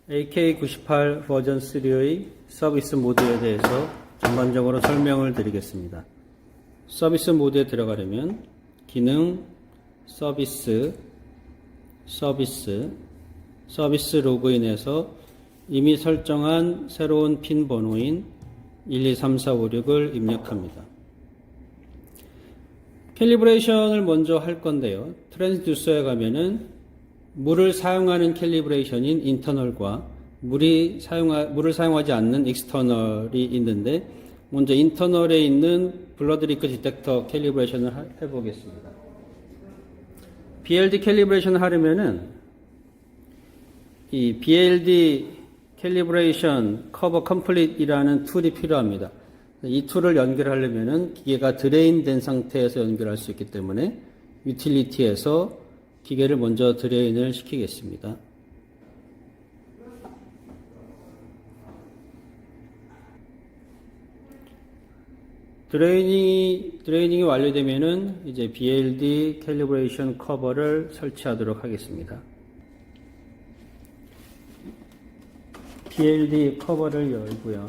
AK98 버전 3의 서비스 모드에 대해서 전반적으로 설명을 드리겠습니다. 서비스 모드에 들어가려면 기능, 서비스 로그인에서 이미 설정한 새로운 핀 번호인 123456을 입력합니다. 캘리브레이션을 먼저 할 건데요. 트랜스듀서에 가면은 물을 사용하는 캘리브레이션인 인터널과 물을 사용하지 않는 익스터널이 있는데, 먼저 인터널에 있는 블러드 리크 디텍터 캘리브레이션을 해보겠습니다. BLD 캘리브레이션을 하려면은 이 BLD 캘리브레이션 커버 컴플릿이라는 툴이 필요합니다. 이 툴을 연결하려면은 기계가 드레인 된 상태에서 연결할 수 있기 때문에 유틸리티에서 기계를 먼저 드레인을 시키겠습니다. 드레이닝이 완료되면은 이제 BLD 캘리브레이션 커버를 설치하도록 하겠습니다. BLD 커버를 열고요.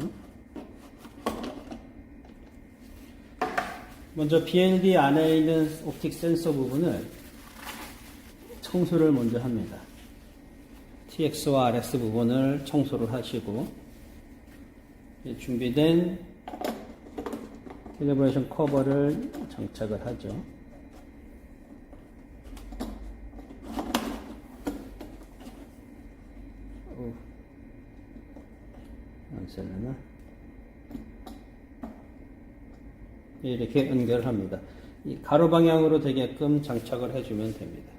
먼저 BLD 안에 있는 옵틱 센서 부분을 청소를 먼저 합니다. TX와 RX 부분을 청소를 하시고, 준비된 캘리브레이션 커버를 장착을 하죠. 안 쓸려나? 이렇게 연결합니다. 이 가로 방향으로 되게끔 장착을 해주면 됩니다.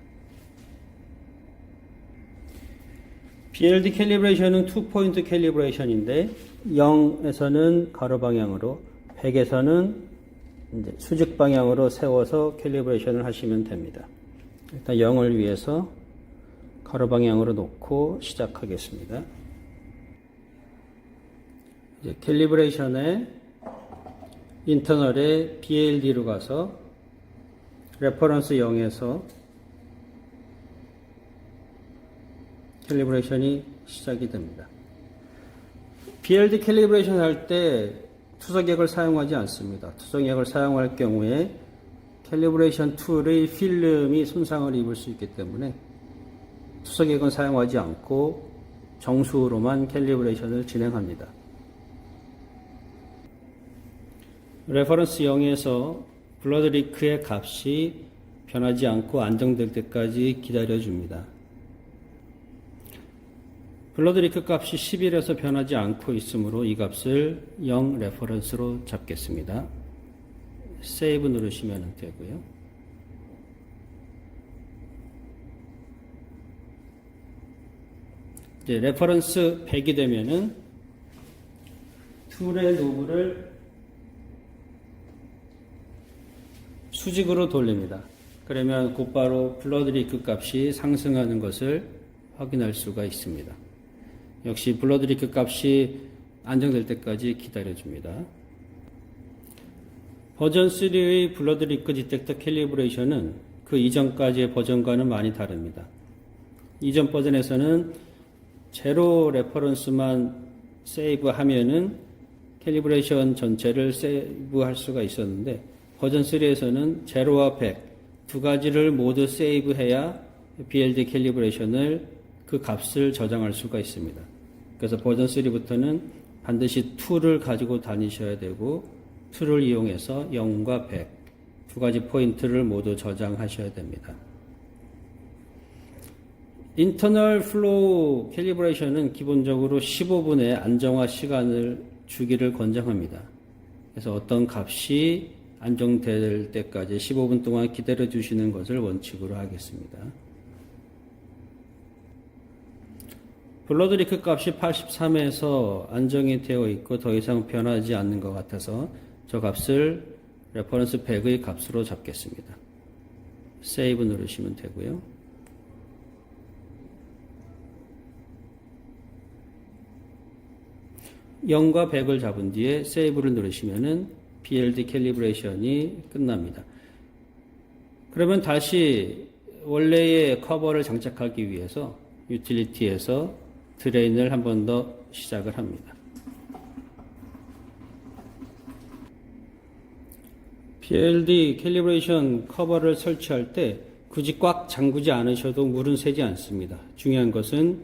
BLD 캘리브레이션은 2포인트 캘리브레이션인데 0에서는 가로 방향으로, 100에서는 이제 수직 방향으로 세워서 캘리브레이션을 하시면 됩니다. 일단 0을 위해서 가로 방향으로 놓고 시작하겠습니다. 이제 캘리브레이션에 인터널에 BLD로 가서 레퍼런스 0에서 캘리브레이션이 시작이 됩니다. BLD 캘리브레이션 할 때 투석액을 사용하지 않습니다. 투석액을 사용할 경우에 캘리브레이션 툴의 필름이 손상을 입을 수 있기 때문에 투석액은 사용하지 않고 정수로만 캘리브레이션을 진행합니다. 레퍼런스 0에서 블러드 리크의 값이 변하지 않고 안정될 때까지 기다려줍니다. 블러드 리크 값이 11에서 변하지 않고 있으므로 이 값을 0 레퍼런스로 잡겠습니다. 세이브 누르시면 되고요. 이제 레퍼런스 100이 되면은 툴의 노브를 수직으로 돌립니다. 그러면 곧바로 블러드 리크 값이 상승하는 것을 확인할 수가 있습니다. 역시 블러드 리크 값이 안정될 때까지 기다려줍니다. 버전 3의 블러드 리크 디텍터 캘리브레이션은 그 이전까지의 버전과는 많이 다릅니다. 이전 버전에서는 제로 레퍼런스만 세이브하면은 캘리브레이션 전체를 세이브할 수가 있었는데, 버전 3에서는 제로와 100 두 가지를 모두 세이브해야 BLD 캘리브레이션을 그 값을 저장할 수가 있습니다. 그래서 버전 3부터는 반드시 툴을 가지고 다니셔야 되고, 툴을 이용해서 0과 100 두 가지 포인트를 모두 저장하셔야 됩니다. 인터널 플로우 캘리브레이션은 기본적으로 15분의 안정화 시간을 주기를 권장합니다. 그래서 어떤 값이 안정될 때까지 15분 동안 기다려 주시는 것을 원칙으로 하겠습니다. 블러드 리크 값이 83에서 안정이 되어 있고 더 이상 변하지 않는 것 같아서 저 값을 레퍼런스 100의 값으로 잡겠습니다. 세이브 누르시면 되고요. (0과 100을) 잡은 뒤에 세이브를 누르시면은 BLD 캘리브레이션이 끝납니다. 그러면 다시 원래의 커버를 장착하기 위해서 유틸리티에서 드레인을 한 번 더 시작을 합니다. PLD 캘리브레이션 커버를 설치할 때 굳이 꽉 잠그지 않으셔도 물은 새지 않습니다. 중요한 것은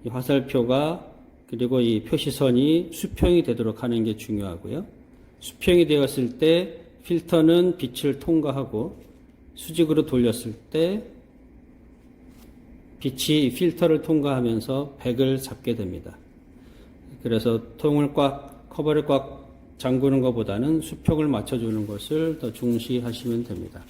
이 화살표가 그리고 이 표시선이 수평이 되도록 하는 게 중요하고요. 수평이 되었을 때 필터는 빛을 통과하고 수직으로 돌렸을 때 빛이 필터를 통과하면서 백을 잡게 됩니다. 그래서 커버를 꽉 잠그는 것보다는 수평을 맞춰주는 것을 더 중시하시면 됩니다.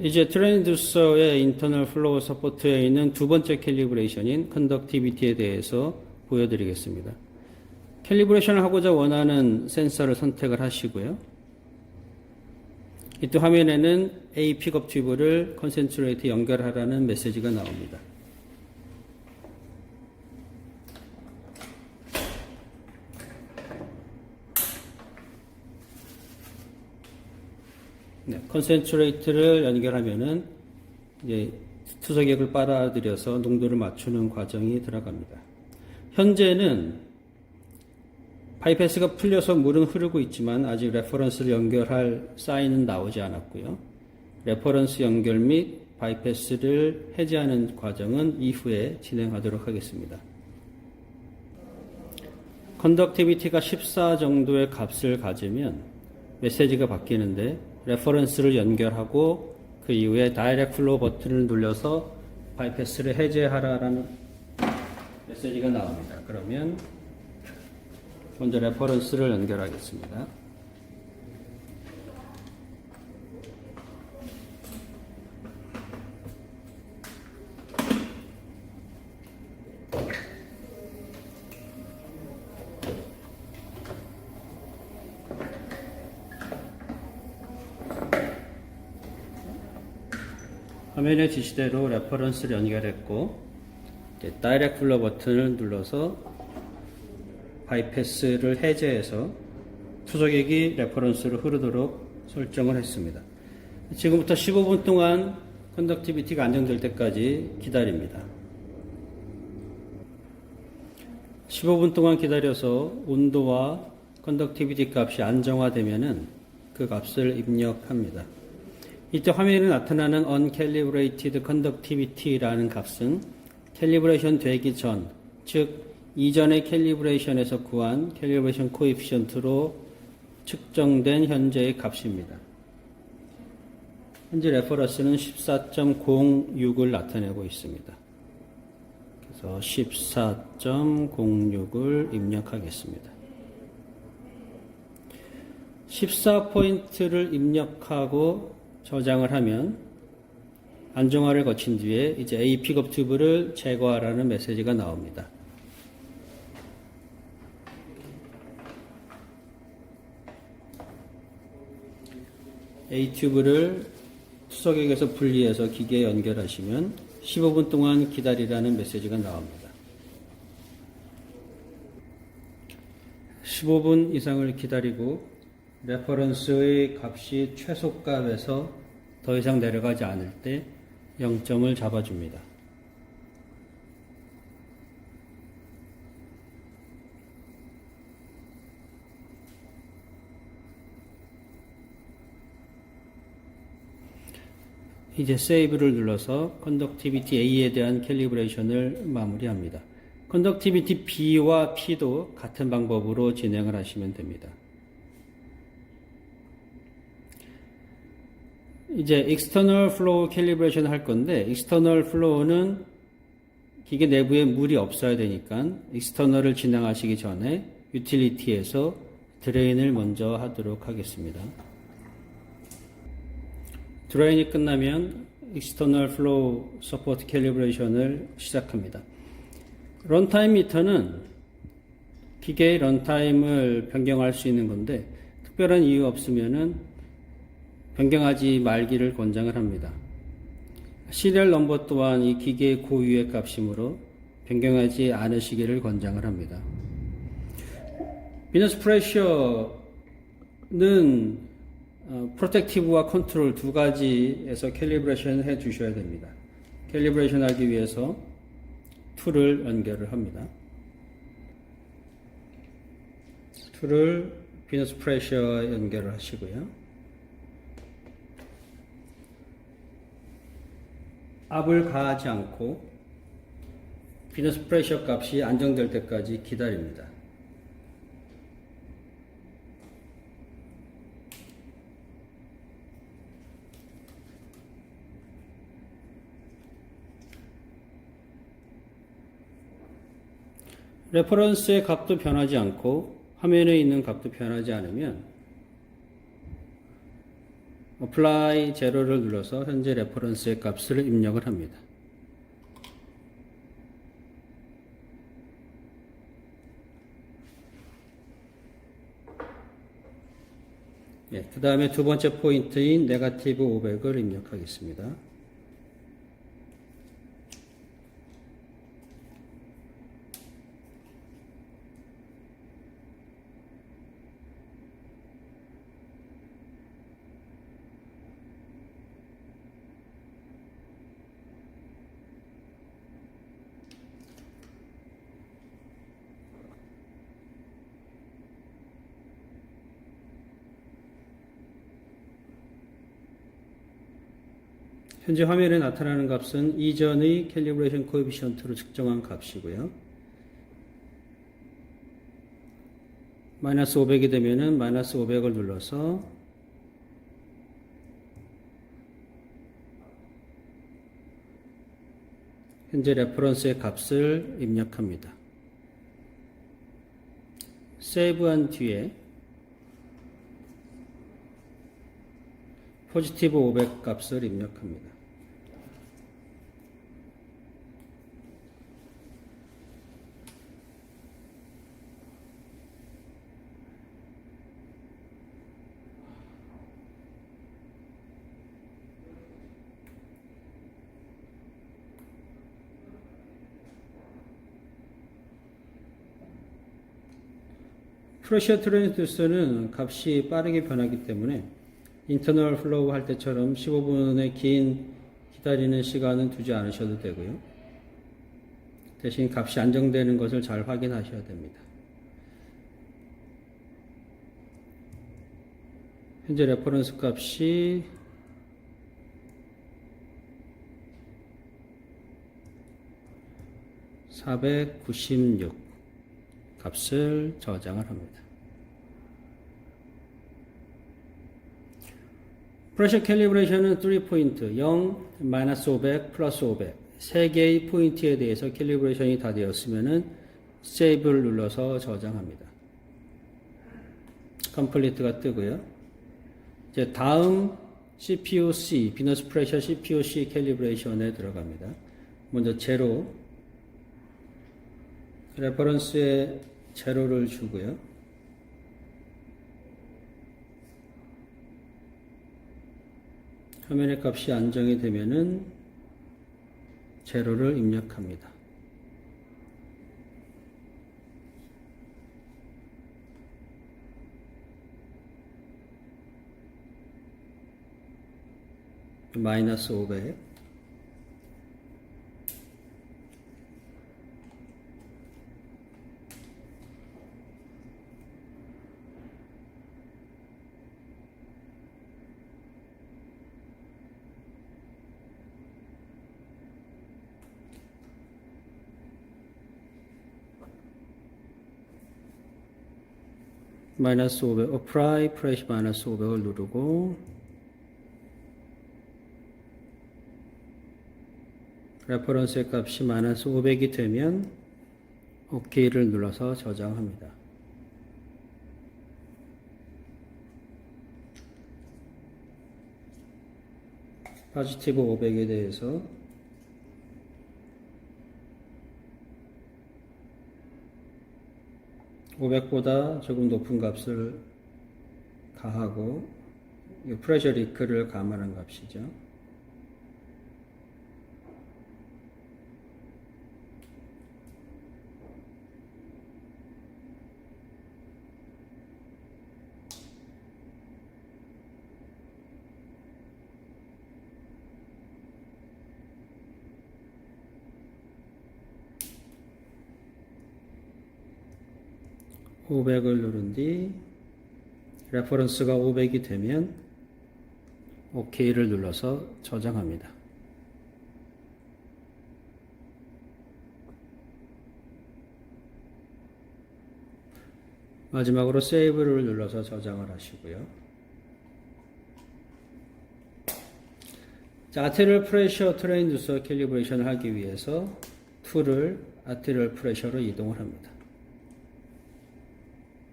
이제 트랜스듀서의 인터널 플로우 서포트에 있는 두 번째 캘리브레이션인 컨덕티비티에 대해서 보여드리겠습니다. 캘리브레이션을 하고자 원하는 센서를 선택을 하시고요. 이때 화면에는 A 픽업 튜브를 컨센트레이트에 연결하라는 메시지가 나옵니다. 네, 컨센트레이트를 연결하면은 이제 투석액을 빨아들여서 농도를 맞추는 과정이 들어갑니다. 현재는 바이패스가 풀려서 물은 흐르고 있지만 아직 레퍼런스를 연결할 사인은 나오지 않았고요. 레퍼런스 연결 및 바이패스를 해제하는 과정은 이후에 진행하도록 하겠습니다. 컨덕티비티가 14 정도의 값을 가지면 메시지가 바뀌는데 레퍼런스를 연결하고 그 이후에 다이렉트 플로우 버튼을 눌러서 바이패스를 해제하라라는 메시지가 나옵니다. 그러면 먼저 레퍼런스를 연결하겠습니다. 화면의 지시대로 레퍼런스를 연결했고 다이렉트 플로우 버튼을 눌러서 바이패스를 해제해서 투석액이 레퍼런스로 흐르도록 설정을 했습니다. 지금부터 15분 동안 컨덕티비티가 안정될 때까지 기다립니다. 15분 동안 기다려서 온도와 컨덕티비티 값이 안정화되면은 그 값을 입력합니다. 이때 화면에 나타나는 uncalibrated conductivity라는 값은 캘리브레이션 되기 전, 즉 이전의 캘리브레이션에서 구한 캘리브레이션 코에피션트로 측정된 현재의 값입니다. 현재 레퍼런스는 14.06을 나타내고 있습니다. 그래서 14.06을 입력하겠습니다. 14포인트를 입력하고 저장을 하면 안정화를 거친 뒤에 이제 A 픽업 튜브를 제거하라는 메시지가 나옵니다. A 튜브를 투석액에서 분리해서 기계에 연결하시면 15분 동안 기다리라는 메시지가 나옵니다. 15분 이상을 기다리고 레퍼런스의 값이 최소값에서 더 이상 내려가지 않을 때 0점을 잡아줍니다. 이제 세이브를 눌러서 컨덕티비티 A에 대한 캘리브레이션을 마무리합니다. 컨덕티비티 B와 P도 같은 방법으로 진행을 하시면 됩니다. 이제 external flow calibration 할 건데 external flow는 기계 내부에 물이 없어야 되니까 external을 진행하시기 전에 utility에서 드레인을 먼저 하도록 하겠습니다. 드레인이 끝나면 external flow support calibration을 시작합니다. 런타임 미터는 기계의 런타임을 변경할 수 있는 건데 특별한 이유 없으면은 변경하지 말기를 권장을 합니다. 시리얼 넘버 또한 이 기계의 고유의 값이므로 변경하지 않으시기를 권장을 합니다. 비너스 프레셔는 프로텍티브와 컨트롤 두 가지에서 캘리브레이션 해 주셔야 됩니다. 캘리브레이션 하기 위해서 툴을 연결을 합니다. 툴을 비너스 프레셔에 연결을 하시고요. 압을 가하지 않고 비너스 프레셔 값이 안정될 때까지 기다립니다. 레퍼런스의 값도 변하지 않고 화면에 있는 값도 변하지 않으면 apply 제로를 눌러서 현재 레퍼런스의 값을 입력을 합니다. 그 다음에 두 번째 포인트인 네거티브 500을 입력하겠습니다. 현재 화면에 나타나는 값은 이전의 캘리브레이션 코에피션트로 측정한 값이고요. 마이너스 500이 되면은 마이너스 500을 눌러서 현재 레퍼런스의 값을 입력합니다. 세이브한 뒤에 포지티브 500 값을 입력합니다. 프레셔 트랜스듀서는 값이 빠르게 변하기 때문에 인터널 플로우 할 때처럼 15분의 긴 기다리는 시간은 두지 않으셔도 되고요. 대신 값이 안정되는 것을 잘 확인하셔야 됩니다. 현재 레퍼런스 값이 (496) 값을 저장을 합니다. 프레셔 캘리브레이션은 3포인트, 0, 마이너스 500, 플러스 500 3개의 포인트에 대해서 캘리브레이션이 다 되었으면은 세이브를 눌러서 저장합니다. 컴플리트가 뜨고요. 이제 다음 CPU-C, 비너스 프레셔 CPU-C 캘리브레이션에 들어갑니다. 먼저 제로, 레퍼런스에 제로를 주고요. 화면의 값이 안정이 되면은 제로를 입력합니다. 마이너스 500 마이너스 500 apply 프레시 마이너스 500을 누르고 레퍼런스의 값이 마이너스 500이 되면 OK를 눌러서 저장합니다. 포지티브 500에 대해서 (500보다) 조금 높은 값을 가하고 프레셔 리크를 감안한 값이죠. 500을 누른 뒤 레퍼런스가 500이 되면 OK를 눌러서 저장합니다. 마지막으로 세이브를 눌러서 저장을 하시고요. 자, 아테리얼 프레셔 트레인 누서 캘리브레이션을 하기 위해서 툴을 아테리얼 프레셔로 이동을 합니다.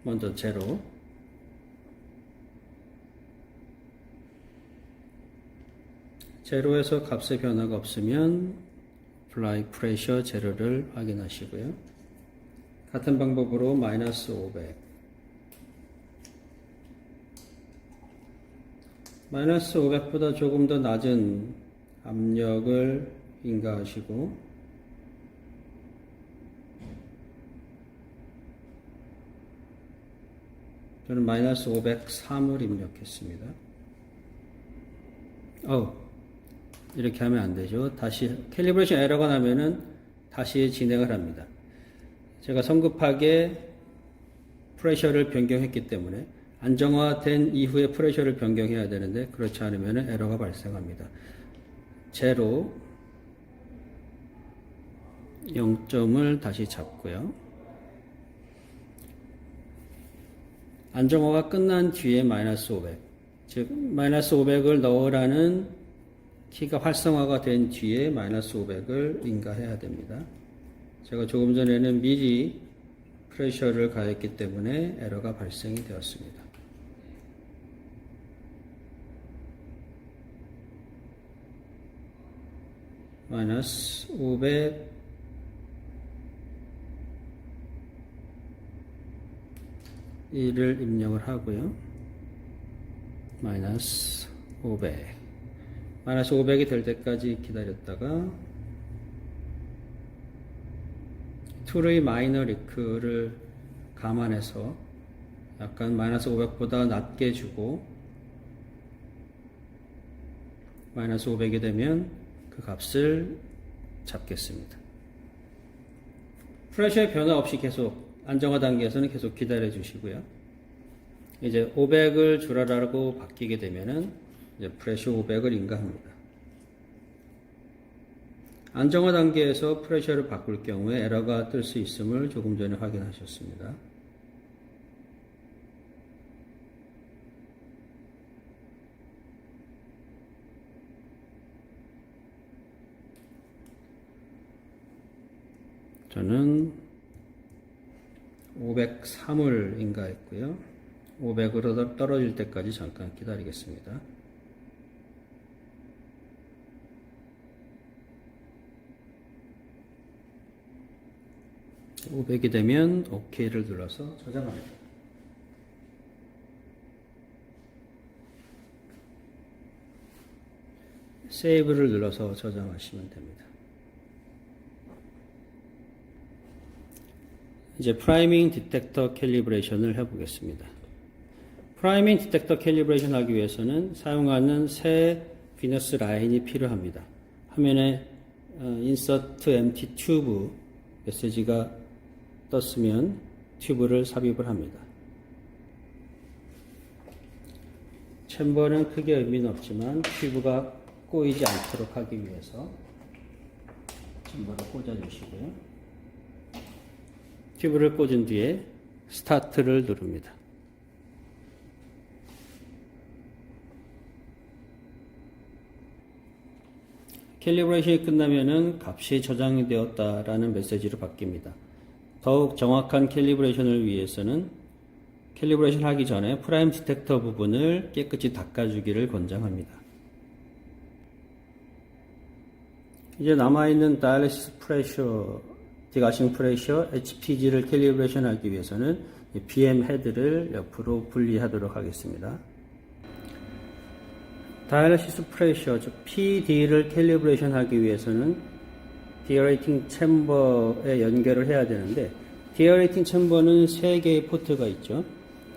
먼저 제로, 제로에서 값의 변화가 없으면 apply pressure 제로를 확인하시고요. 같은 방법으로 마이너스 500, 마이너스 500보다 조금 더 낮은 압력을 인가하시고 저는 마이너스 503을 입력했습니다. 이렇게 하면 안 되죠. 다시 캘리브레이션 에러가 나면은 다시 진행을 합니다. 제가 성급하게 프레셔를 변경했기 때문에 안정화된 이후에 프레셔를 변경해야 되는데 그렇지 않으면 에러가 발생합니다. 제로 0점을 다시 잡고요. 안정화가 끝난 뒤에 마이너스 500, 즉 마이너스 500을 넣으라는 키가 활성화가 된 뒤에 마이너스 500을 인가해야 됩니다. 제가 조금 전에는 미리 프레셔를 가했기 때문에 에러가 발생이 되었습니다. 마이너스 500 1을 입력을 하고요. 마이너스 500 마이너스 500이 될 때까지 기다렸다가 툴의 마이너 리크를 감안해서 약간 마이너스 500보다 낮게 주고 마이너스 500이 되면 그 값을 잡겠습니다. 프레셔의 변화 없이 계속 안정화 단계에서는 계속 기다려 주시고요. 이제 500을 줄여라고 바뀌게 되면은 이제 프레셔 500을 인가합니다. 안정화 단계에서 프레셔를 바꿀 경우에 에러가 뜰 수 있음을 조금 전에 확인하셨습니다. 저는 503을 인가했고요. 500으로 떨어질 때까지 잠깐 기다리겠습니다. (500이) 되면 OK를 눌러서 저장합니다. 세이브를 눌러서 저장하시면 됩니다. 이제 프라이밍 디텍터 캘리브레이션을 해보겠습니다. 프라이밍 디텍터 캘리브레이션 하기 위해서는 사용하는 새 비너스 라인이 필요합니다. 화면에 insert empty tube 메시지가 떴으면 튜브를 삽입을 합니다. 챔버는 크게 의미는 없지만 튜브가 꼬이지 않도록 하기 위해서 챔버를 꽂아주시고요. 튜브를 꽂은 뒤에 스타트를 누릅니다. 캘리브레이션이 끝나면은 값이 저장이 되었다라는 메시지로 바뀝니다. 더욱 정확한 캘리브레이션을 위해서는 캘리브레이션 하기 전에 프라임 디텍터 부분을 깨끗이 닦아주기를 권장합니다. 이제 남아있는 다이얼리시스 프레셔, 디가싱 프레셔, HPG를 캘리브레이션 하기 위해서는 BM 헤드를 옆으로 분리하도록 하겠습니다. 다이얼리시스 프레셔, 즉 PD를 캘리브레이션 하기 위해서는 디어레이팅 챔버에 연결을 해야 되는데 디어레이팅 챔버는 3개의 포트가 있죠.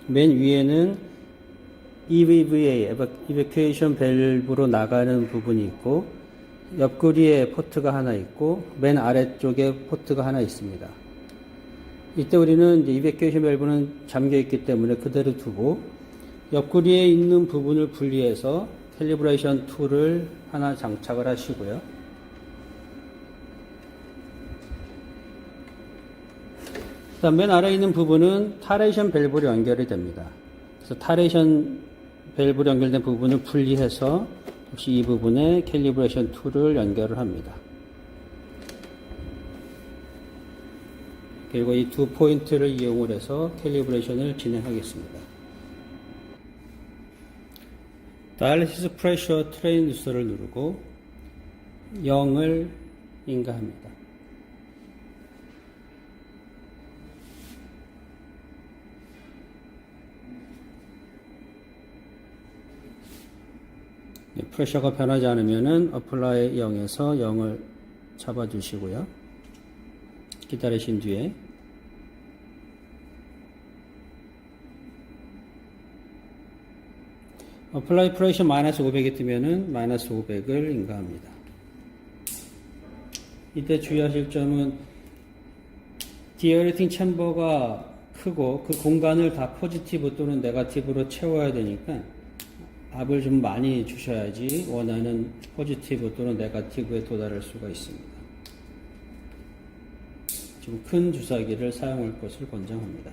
맨 위에는 EVVA, Evacuation Valve로 나가는 부분이 있고 옆구리에 포트가 하나 있고 맨 아래쪽에 포트가 하나 있습니다. 이때 우리는 이제 이베큐에이션 밸브는 잠겨 있기 때문에 그대로 두고 옆구리에 있는 부분을 분리해서 캘리브레이션 툴을 하나 장착을 하시고요. 그다음 맨 아래에 있는 부분은 타레이션 밸브로 연결이 됩니다. 그래서 타레이션 밸브로 연결된 부분을 분리해서 역시 이 부분에 캘리브레이션 툴을 연결을 합니다. 그리고 이 두 포인트를 이용을 해서 캘리브레이션을 진행하겠습니다. 다이얼리시스 프레셔 트랜스더를 누르고 0을 인가합니다. 프레셔가 변하지 않으면은 어플라이 0에서 0을 잡아주시고요. 기다리신 뒤에 어플라이 프레셔 마이너스 500이 뜨면은 마이너스 500을 인가합니다. 이때 주의하실 점은 디에어레이팅 챔버가 크고 그 공간을 다 포지티브 또는 네거티브로 채워야 되니까 압을 좀 많이 주셔야지 원하는 포지티브 또는 네거티브에 도달할 수가 있습니다. 좀 큰 주사기를 사용할 것을 권장합니다.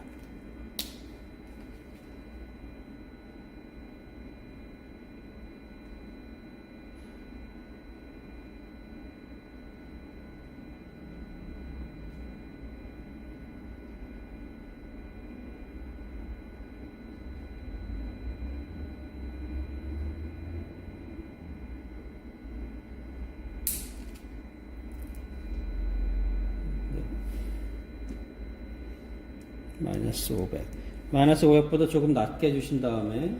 마이너스 500. 마이너스 500보다 조금 낮게 해주신 다음에,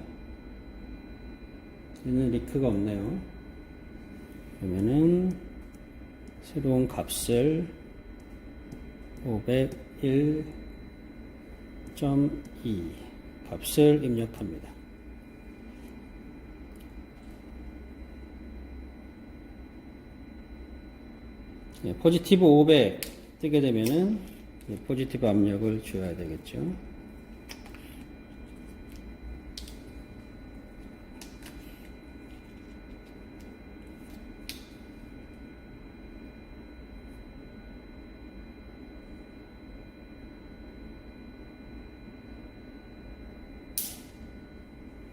얘는 리크가 없네요. 그러면은, 새로운 값을 501.2 값을 입력합니다. 네, 포지티브 500 뜨게 되면은, 포지티브 압력을 줘야 되겠죠.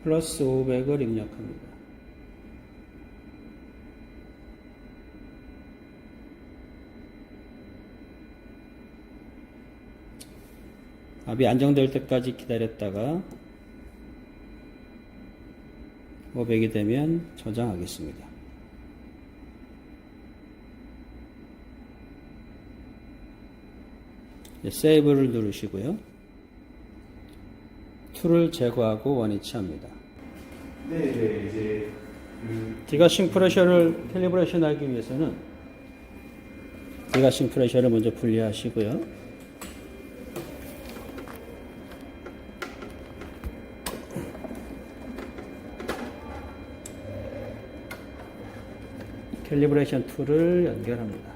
플러스 500을 입력합니다. 압이 안정될 때까지 기다렸다가 500이 되면 저장하겠습니다. 세이브를 누르시고요. 툴을 제거하고 원위치합니다. 네, 이제 디가싱 프레셔를 캘리브레이션 하기 위해서는 디가싱 프레셔를 먼저 분리하시고요. 캘리브레이션 툴을 연결합니다.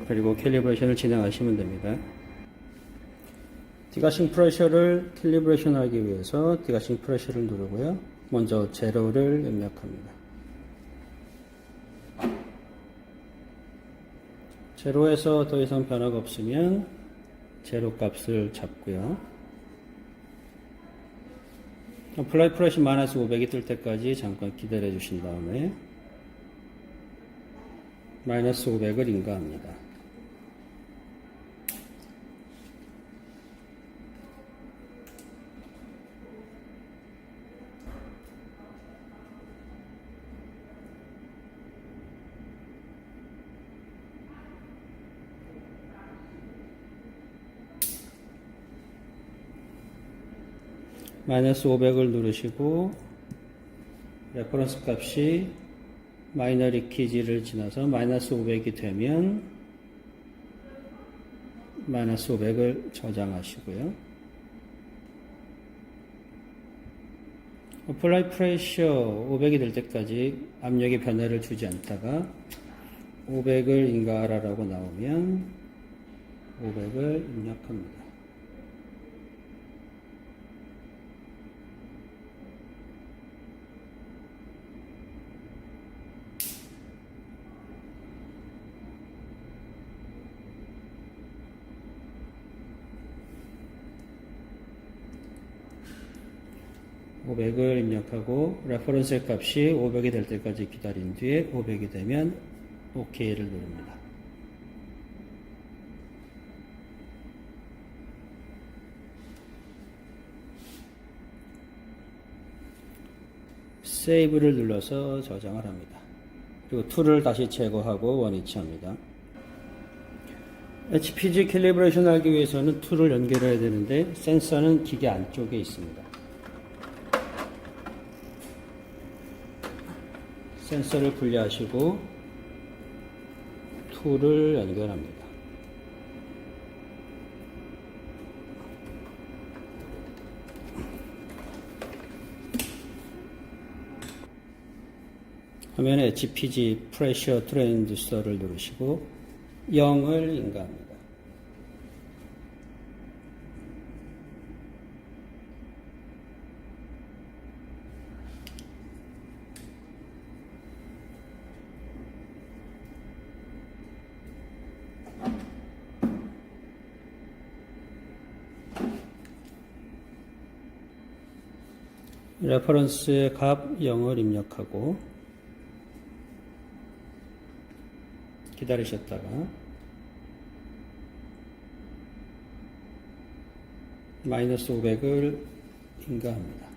그리고 캘리브레이션을 진행하시면 됩니다. 디가싱 프레셔를 캘리브레이션 하기 위해서 디가싱 프레셔를 누르고요. 먼저 제로를 입력합니다. 제로에서 더 이상 변화가 없으면 제로 값을 잡고요. 어플라이 프레셔 마이너스 500이 뜰 때까지 잠깐 기다려 주신 다음에 마이너스 500을 인가합니다. 마이너스 500을 누르시고 레퍼런스 값이 마이너 리키지를 지나서 마이너스 500이 되면 마이너스 500을 저장하시고요. 어플라이 프레셔 500이 될 때까지 압력의 변화를 주지 않다가 500을 인가하라라고 나오면 500을 입력합니다. (500을) 입력하고 레퍼런스 값이 500이 될 때까지 기다린 뒤에 500이 되면 OK를 누릅니다. 세이브를 눌러서 저장을 합니다. 그리고 툴을 다시 제거하고 원위치합니다. HPG 캘리브레이션 하기 위해서는 툴을 연결해야 되는데 센서는 기계 안쪽에 있습니다. 센서를 분리하시고 툴을 연결합니다. 화면에 HPG 프레셔 트랜지스터를 누르시고 0을 인가합니다. 레퍼런스의 값 0을 입력하고 기다리셨다가 마이너스 500을 인가합니다.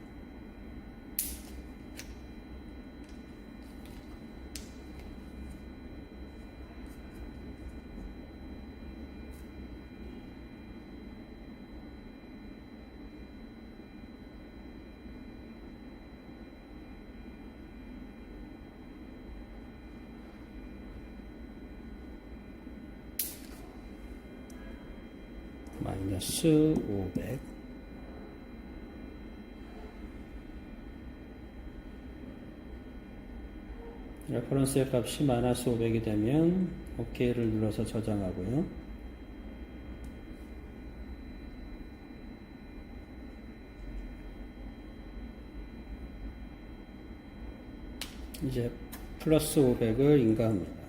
마이너스 500 레퍼런스의 값이 마이너스 500이 되면 OK를 눌러서 저장하고요. 이제 플러스 500을 인가합니다.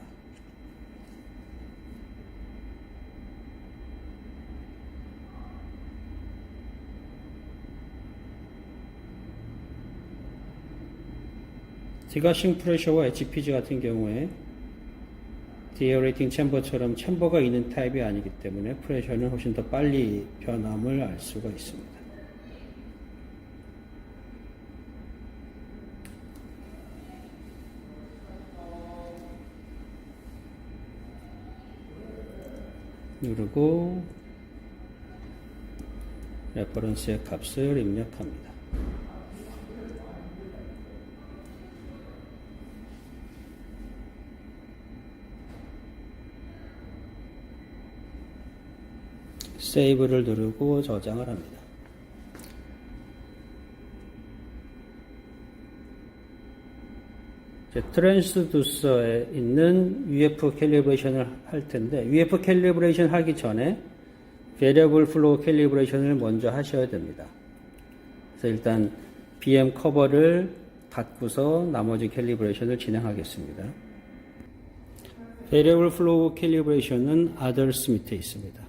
디가싱 프레셔와 HPG 같은 경우에 디에어레이팅 챔버처럼 챔버가 있는 타입이 아니기 때문에 프레셔는 훨씬 더 빨리 변함을 알 수가 있습니다. 누르고 레퍼런스의 값을 입력합니다. 세이브를 누르고 저장을 합니다. 트랜스두서에 있는 UF 캘리브레이션을 할 텐데 UF 캘리브레이션 하기 전에 Variable Flow 캘리브레이션을 먼저 하셔야 됩니다. 그래서 일단 BM 커버를 닫고서 나머지 캘리브레이션을 진행하겠습니다. Variable Flow 캘리브레이션은 Others 밑에 있습니다.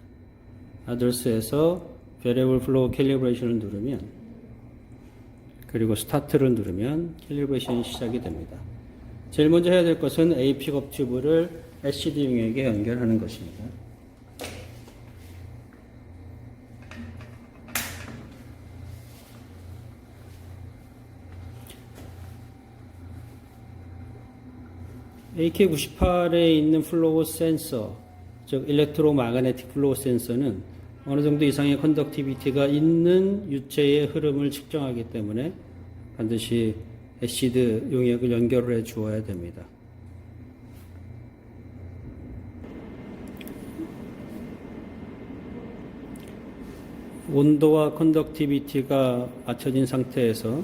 Others에서 Variable Flow 캘리브레이션을 누르면 그리고 스타트를 누르면 캘리브레이션이 시작이 됩니다. 제일 먼저 해야 될 것은 A 픽업 튜브를 LCD 용액에 연결하는 것입니다. AK98에 있는 플로우 센서, 즉 일렉트로마그네틱 플로우 센서는 어느 정도 이상의 컨덕티비티가 있는 유체의 흐름을 측정하기 때문에 반드시 애시드 용액을 연결을 해 주어야 됩니다. 온도와 컨덕티비티가 맞춰진 상태에서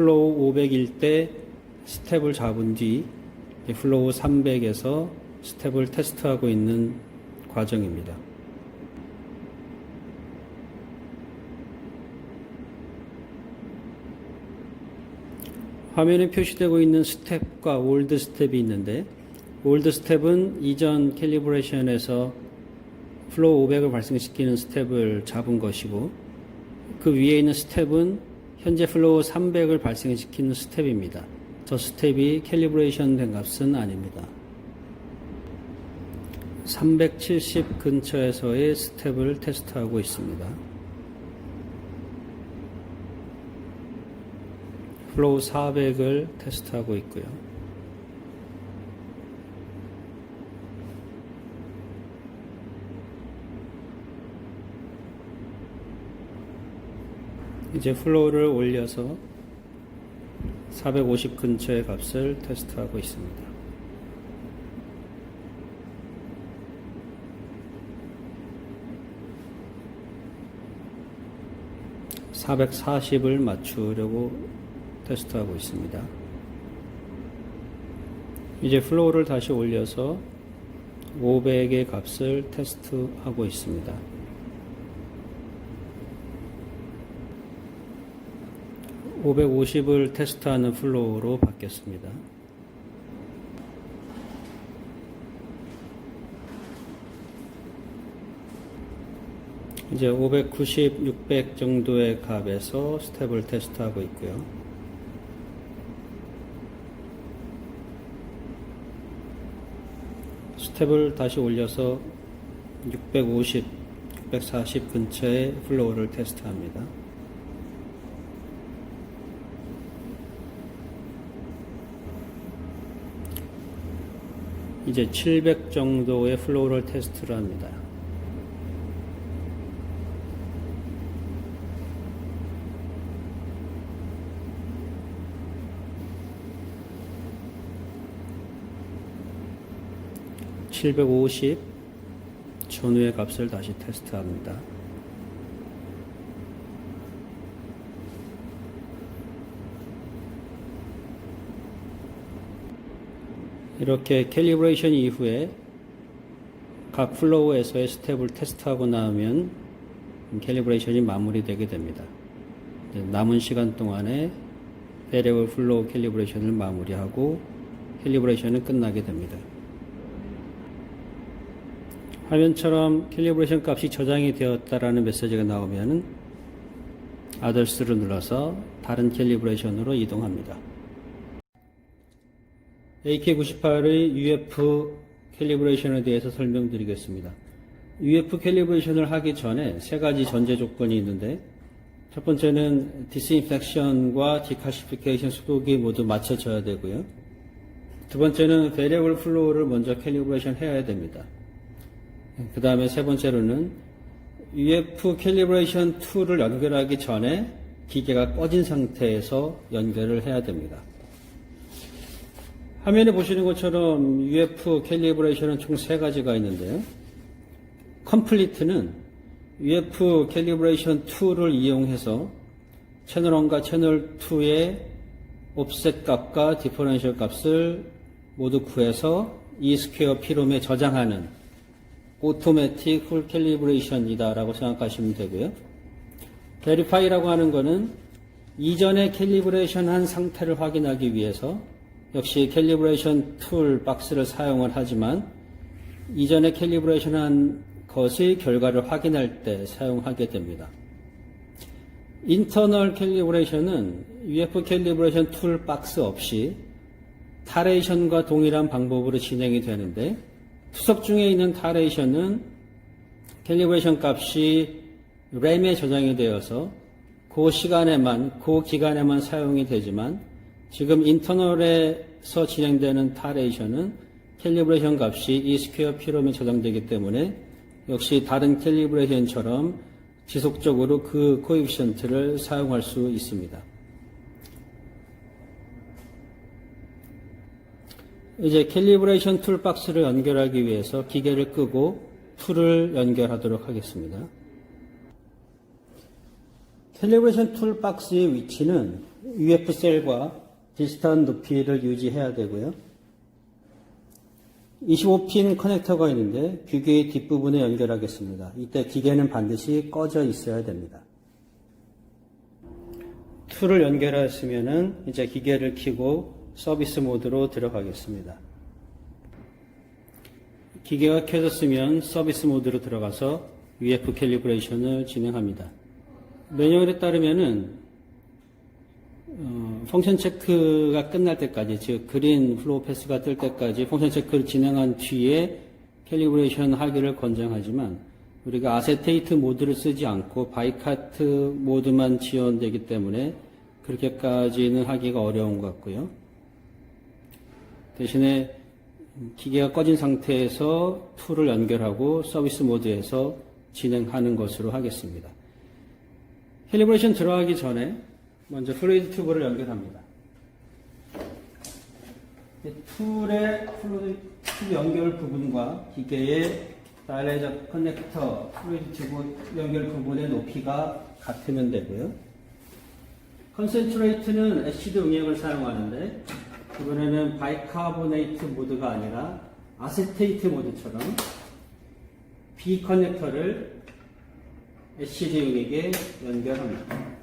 플로우 500일 때 스텝을 잡은 뒤 플로우 300에서 스텝을 테스트하고 있는 과정입니다. 화면에 표시되고 있는 스텝과 올드 스텝이 있는데, 올드 스텝은 이전 캘리브레이션에서 플로우 500을 발생시키는 스텝을 잡은 것이고, 그 위에 있는 스텝은 현재 플로우 300을 발생시키는 스텝입니다. 저 스텝이 캘리브레이션 된 값은 아닙니다. 370 근처에서의 스텝을 테스트하고 있습니다. 플로우 400을 테스트하고 있고요. 이제 플로우를 올려서 450 근처의 값을 테스트하고 있습니다. (440을) 맞추려고 테스트하고 있습니다. 이제 플로우를 다시 올려서 500의 값을 테스트하고 있습니다. 550을 테스트하는 플로우로 바뀌었습니다. 이제 590, 600 정도의 값에서 스텝을 테스트하고 있고요. 스텝을 다시 올려서 650, 640 근처의 플로우를 테스트합니다. 이제 700 정도의 플로우를 테스트를 합니다. (750) 전후의 값을 다시 테스트합니다. 이렇게 캘리브레이션 이후에 각 플로우에서의 스텝을 테스트하고 나면 캘리브레이션이 마무리되게 됩니다. 남은 시간 동안에 베리어블 플로우 캘리브레이션을 마무리하고 캘리브레이션은 끝나게 됩니다. 화면처럼 캘리브레이션 값이 저장이 되었다라는 메시지가 나오면 Others를 눌러서 다른 캘리브레이션으로 이동합니다. AK98의 UF 캘리브레이션에 대해서 설명드리겠습니다. UF 캘리브레이션을 하기 전에 세 가지 전제 조건이 있는데, 첫 번째는 디스인펙션과 디칼시피케이션 소독이 모두 맞춰져야 되고요. 두 번째는 베리어블 플로우를 먼저 캘리브레이션 해야 됩니다. 그 다음에 세 번째로는 UF 캘리브레이션 툴을 연결하기 전에 기계가 꺼진 상태에서 연결을 해야 됩니다. 화면에 보시는 것처럼 UF 캘리브레이션은 총 세 가지가 있는데요. 컴플리트는 UF 캘리브레이션 툴을 이용해서 채널 1과 채널 2의 옵셋 값과 디퍼런셜 값을 모두 구해서 E 스퀘어 피롬에 저장하는 오토매틱 풀 캘리브레이션이다 라고 생각하시면 되고요. 베리파이라고 하는 것은 이전에 캘리브레이션 한 상태를 확인하기 위해서 역시 캘리브레이션 툴 박스를 사용을 하지만 이전에 캘리브레이션 한 것의 결과를 확인할 때 사용하게 됩니다. 인터널 캘리브레이션은 UF 캘리브레이션 툴 박스 없이 타레이션과 동일한 방법으로 진행이 되는데, 투석 중에 있는 타레이션은 캘리브레이션 값이 램에 저장이 되어서 그 시간에만, 그 기간에만 사용이 되지만, 지금 인터널에서 진행되는 타레이션은 캘리브레이션 값이 이 스퀘어 피롬에 저장되기 때문에 역시 다른 캘리브레이션처럼 지속적으로 그 코에피션트를 사용할 수 있습니다. 이제 캘리브레이션 툴 박스를 연결하기 위해서 기계를 끄고 툴을 연결하도록 하겠습니다. 캘리브레이션 툴 박스의 위치는 UF 셀과 비슷한 높이를 유지해야 되고요. 25핀 커넥터가 있는데 기계의 뒷부분에 연결하겠습니다. 이때 기계는 반드시 꺼져 있어야 됩니다. 툴을 연결했으면은 이제 기계를 켜고 서비스 모드로 들어가겠습니다. 기계가 켜졌으면 서비스 모드로 들어가서 UF 캘리브레이션을 진행합니다. 매뉴얼에 따르면은 펑션 체크가 끝날 때까지, 즉 그린 플로우 패스가 뜰 때까지 펑션 체크를 진행한 뒤에 캘리브레이션 하기를 권장하지만 우리가 아세테이트 모드를 쓰지 않고 바이카트 모드만 지원되기 때문에 그렇게까지는 하기가 어려운 것 같고요. 대신에 기계가 꺼진 상태에서 툴을 연결하고 서비스 모드에서 진행하는 것으로 하겠습니다. 캘리브레이션 들어가기 전에 먼저 플루이드 튜브를 연결합니다. 툴의 플루이드 튜브 연결 부분과 기계의 다이레이저 커넥터 플루이드 튜브 연결 부분의 높이가 같으면 되고요. 컨센트레이트는 애시드 응액을 사용하는데 이번에는 바이카보네이트 모드가 아니라 아세테이트 모드처럼 B 커넥터를 애시드 응액에 연결합니다.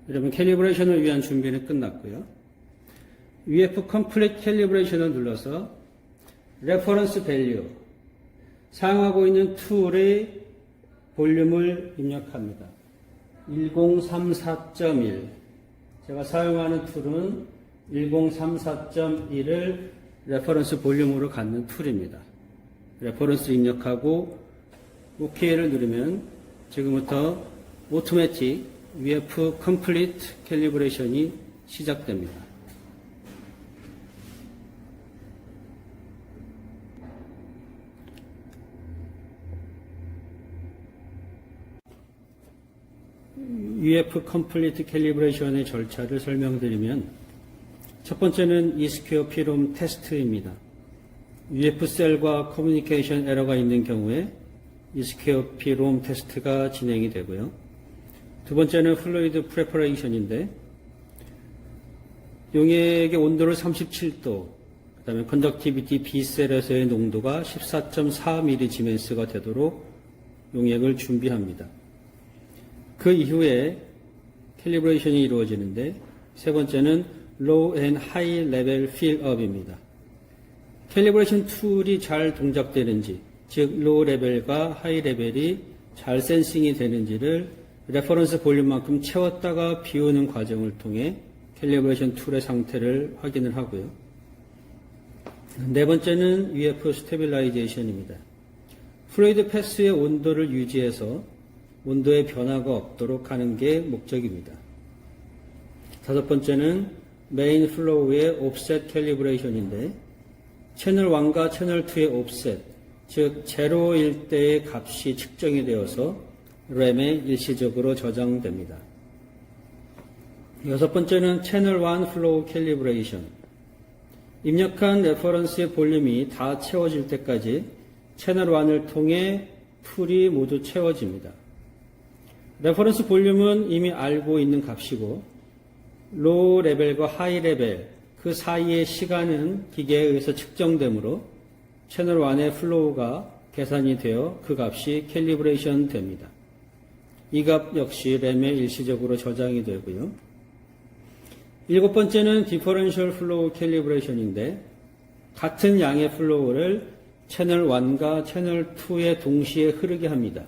여러분 캘리브레이션을 위한 준비는 끝났고요. UF 컴플릿 캘리브레이션을 눌러서 레퍼런스 밸류, 사용하고 있는 툴의 볼륨을 입력합니다. 1034.1, 제가 사용하는 툴은 1034.1을 레퍼런스 볼륨으로 갖는 툴입니다. 레퍼런스 입력하고 OK를 누르면 지금부터 오토매틱 UF 컴플리트 캘리브레이션이 시작됩니다. UF 컴플리트 캘리브레이션의 절차를 설명드리면 첫 번째는 이스퀘어 피롬 테스트입니다. UF 셀과 커뮤니케이션 에러가 있는 경우에 이스퀘어 피롬 테스트가 진행이 되고요. 두 번째는 플루이드 프레퍼레이션인데 용액의 온도를 37도, 그 다음에 컨덕티비티 B셀에서의 농도가 14.4 mg가 되도록 용액을 준비합니다. 그 이후에 캘리브레이션이 이루어지는데 세 번째는 Low and High Level Fill Up입니다. 캘리브레이션 툴이 잘 동작되는지, 즉 Low 레벨과 High 레벨이 잘 센싱이 되는지를 레퍼런스 볼륨만큼 채웠다가 비우는 과정을 통해 캘리브레이션 툴의 상태를 확인을 하고요. 네 번째는 UF 스테빌라이제이션입니다. 플루이드 패스의 온도를 유지해서 온도의 변화가 없도록 하는 게 목적입니다. 다섯 번째는 메인 플로우의 옵셋 캘리브레이션인데 채널 1과 채널 2의 옵셋, 즉 제로일 때의 값이 측정이 되어서 램에 일시적으로 저장됩니다. 여섯 번째는 채널 1 플로우 캘리브레이션. 입력한 레퍼런스의 볼륨이 다 채워질 때까지 채널 1을 통해 툴이 모두 채워집니다. 레퍼런스 볼륨은 이미 알고 있는 값이고 로우 레벨과 하이 레벨 그 사이의 시간은 기계에 의해서 측정되므로 채널 1의 플로우가 계산이 되어 그 값이 캘리브레이션 됩니다. 이 값 역시 램에 일시적으로 저장이 되고요. 일곱 번째는 디퍼런셜 플로우 캘리브레이션인데 같은 양의 플로우를 채널 1과 채널 2에 동시에 흐르게 합니다.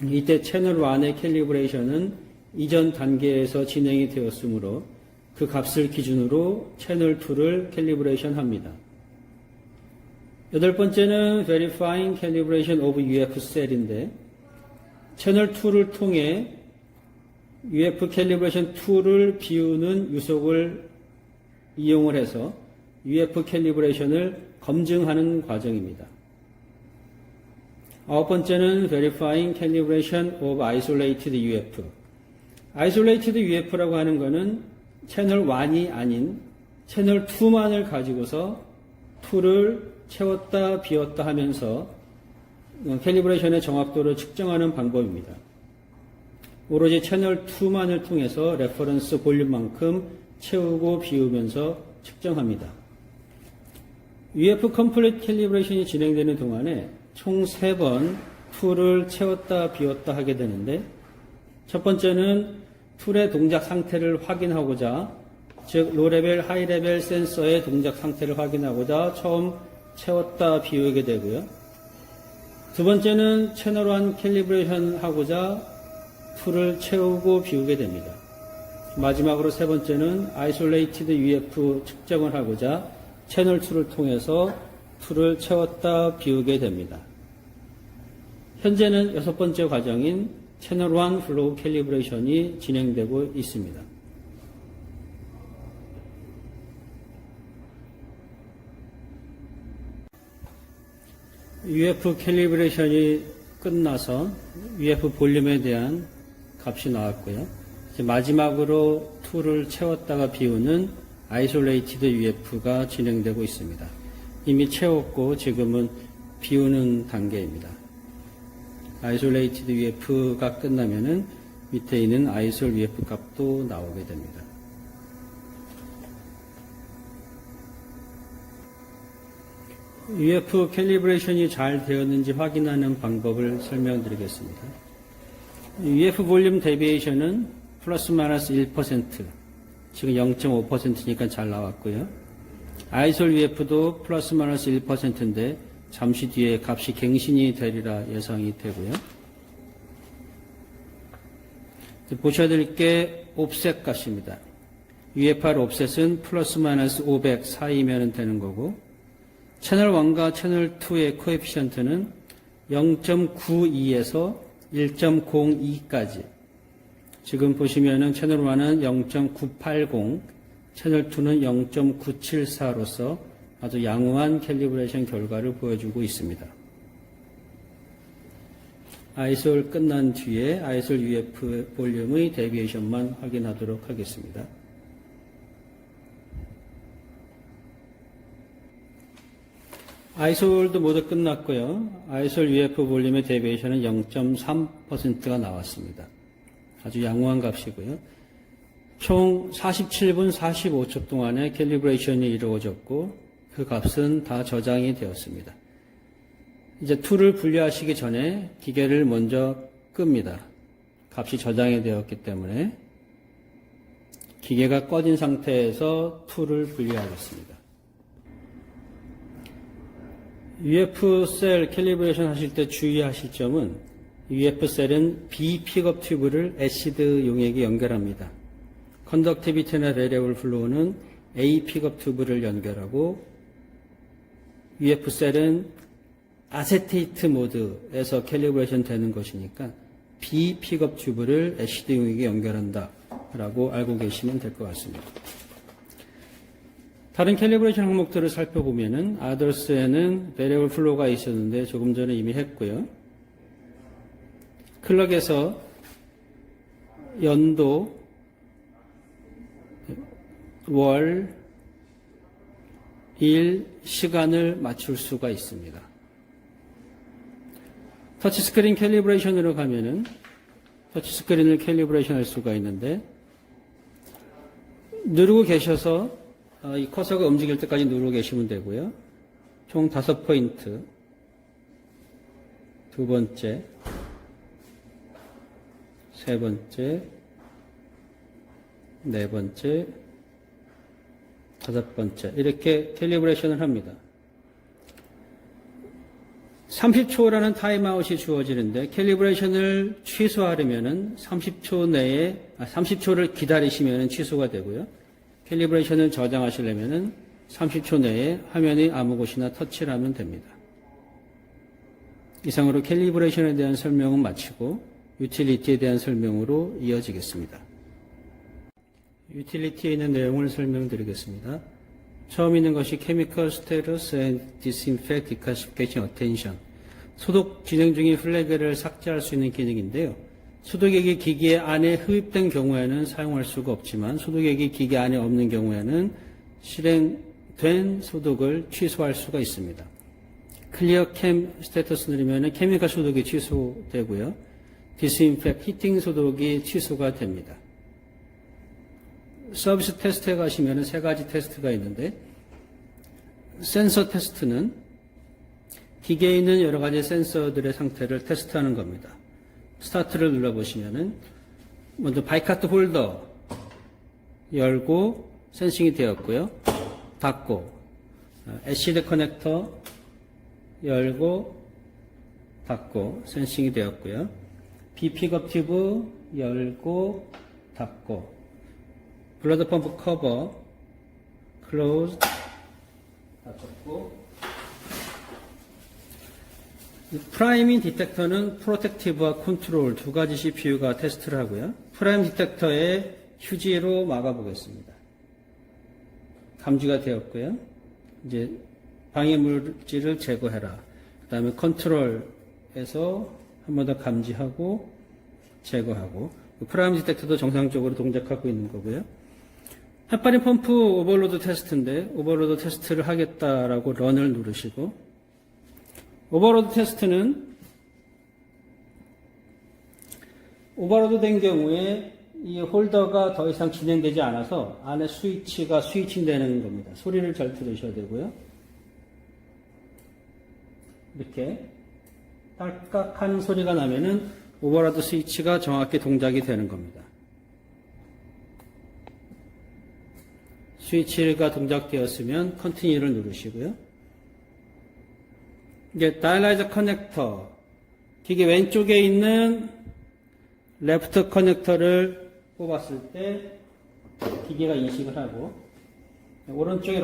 이때 채널 1의 캘리브레이션은 이전 단계에서 진행이 되었으므로 그 값을 기준으로 채널 2를 캘리브레이션 합니다. 여덟 번째는 Verifying Calibration of UF Cell인데 채널 2를 통해 UF 캘리브레이션 툴을 비우는 유속을 이용을 해서 UF 캘리브레이션을 검증하는 과정입니다. 아홉 번째는 Verifying Calibration of Isolated UF. Isolated UF라고 하는 것은 채널 1이 아닌 채널 2만을 가지고서 툴을 채웠다 비웠다 하면서 캘리브레이션의 정확도를 측정하는 방법입니다. 오로지 채널 2만을 통해서 레퍼런스 볼륨만큼 채우고 비우면서 측정합니다. UF 컴플리트 캘리브레이션이 진행되는 동안에 총 3번 툴을 채웠다 비웠다 하게 되는데, 첫 번째는 툴의 동작 상태를 확인하고자, 즉 로레벨, 하이레벨 센서의 동작 상태를 확인하고자 처음 채웠다 비우게 되고요. 두 번째는 채널 1 캘리브레이션 하고자 툴을 채우고 비우게 됩니다. 마지막으로 세 번째는 아이솔레이티드 UF 측정을 하고자 채널 2를 통해서 툴을 채웠다 비우게 됩니다. 현재는 6번째 과정인 채널 1 플로우 캘리브레이션이 진행되고 있습니다. UF 캘리브레이션이 끝나서 UF 볼륨에 대한 값이 나왔고요. 이제 마지막으로 툴을 채웠다가 비우는 아이솔레이티드 UF가 진행되고 있습니다. 이미 채웠고 지금은 비우는 단계입니다. 아이솔레이티드 UF가 끝나면은 밑에 있는 아이솔 UF 값도 나오게 됩니다. UF 캘리브레이션이 잘 되었는지 확인하는 방법을 설명드리겠습니다. UF 볼륨 데비에이션은 플러스 마이너스 1%, 지금 0.5%니까 잘 나왔고요. 아이솔 UF도 플러스 마이너스 1%인데 잠시 뒤에 값이 갱신이 되리라 예상이 되고요. 보셔야 될 게 옵셋 값입니다. UFR 옵셋은 플러스 마이너스 500 사이면 되는 거고, 채널 1과 채널 2의 코에피션트는 0.92에서 1.02까지. 지금 보시면은 채널 1은 0.980, 채널 2는 0.974로서 아주 양호한 캘리브레이션 결과를 보여주고 있습니다. 아이솔 끝난 뒤에 아이솔 UF 볼륨의 데비에이션만 확인하도록 하겠습니다. 아이솔도 모두 끝났고요. 아이솔 UF 볼륨의 데비에이션은 0.3%가 나왔습니다. 아주 양호한 값이고요. 총 47분 45초 동안의 캘리브레이션이 이루어졌고 그 값은 다 저장이 되었습니다. 이제 툴을 분리하시기 전에 기계를 먼저 끕니다. 값이 저장이 되었기 때문에 기계가 꺼진 상태에서 툴을 분리하겠습니다. UF 셀 캘리브레이션 하실 때 주의하실 점은 UF 셀은 B 픽업 튜브를 애시드 용액에 연결합니다. 컨덕티비티나 베리어블 플로우는 A 픽업 튜브를 연결하고 UF 셀은 아세테이트 모드에서 캘리브레이션 되는 것이니까 B 픽업 튜브를 애시드 용액에 연결한다 라고 알고 계시면 될 것 같습니다. 다른 캘리브레이션 항목들을 살펴보면은 아더스에는 베리어블 플로우가 있었는데 조금 전에 이미 했고요. 클럭에서 연도, 월, 일, 시간을 맞출 수가 있습니다. 터치스크린 캘리브레이션으로 가면은 터치스크린을 캘리브레이션 할 수가 있는데 누르고 계셔서 이 커서가 움직일 때까지 누르고 계시면 되고요. 총 5포인트. 두 번째, 세 번째, 네 번째, 다섯 번째. 이렇게 캘리브레이션을 합니다. 30초라는 타임아웃이 주어지는데 캘리브레이션을 취소하려면은 30초를 기다리시면 취소가 되고요. 캘리브레이션을 저장하시려면 30초 내에 화면의 아무 곳이나 터치를 하면 됩니다. 이상으로 캘리브레이션에 대한 설명은 마치고 유틸리티에 대한 설명으로 이어지겠습니다. 유틸리티에 있는 내용을 설명드리겠습니다. 처음 있는 것이 Chemical Status and Disinfect Declassification Attention. 소독 진행 중인 플래그를 삭제할 수 있는 기능인데요. 소독액이 기계 안에 흡입된 경우에는 사용할 수가 없지만 소독액이 기계 안에 없는 경우에는 실행된 소독을 취소할 수가 있습니다. 클리어 캠 스테이터스 누르면 케미컬 소독이 취소되고요. 디스인펙트 히팅 소독이 취소가 됩니다. 서비스 테스트에 가시면 세 가지 테스트가 있는데 센서 테스트는 기계에 있는 여러 가지 센서들의 상태를 테스트하는 겁니다. 스타트를 눌러보시면은 먼저 바이카트 홀더 열고 센싱이 되었고요. 닫고 애시드 커넥터 열고 닫고 센싱이 되었고요. 비픽업 튜브 열고 닫고 블러드 펌프 커버 클로즈 닫았고 프라이밍 디텍터는 프로텍티브와 컨트롤 두 가지 CPU가 테스트를 하고요. 프라임 디텍터에 휴지로 막아보겠습니다. 감지가 되었고요. 이제 방해 물질을 제거해라. 그 다음에 컨트롤에서 한 번 더 감지하고 제거하고 프라임 디텍터도 정상적으로 동작하고 있는 거고요. 햇바린 펌프 오버로드 테스트인데 오버로드 테스트를 하겠다라고 런을 누르시고 오버로드 테스트는 오버로드 된 경우에 이 홀더가 더 이상 진행되지 않아서 안에 스위치가 스위칭되는 겁니다. 소리를 잘 들으셔야 되고요. 이렇게 딸깍한 소리가 나면은 오버로드 스위치가 정확히 동작이 되는 겁니다. 스위치가 동작되었으면 컨티뉴를 누르시고요. 이제 다이얼라이저 커넥터, 기계 왼쪽에 있는 레프트 커넥터를 뽑았을 때 기계가 인식을 하고 오른쪽에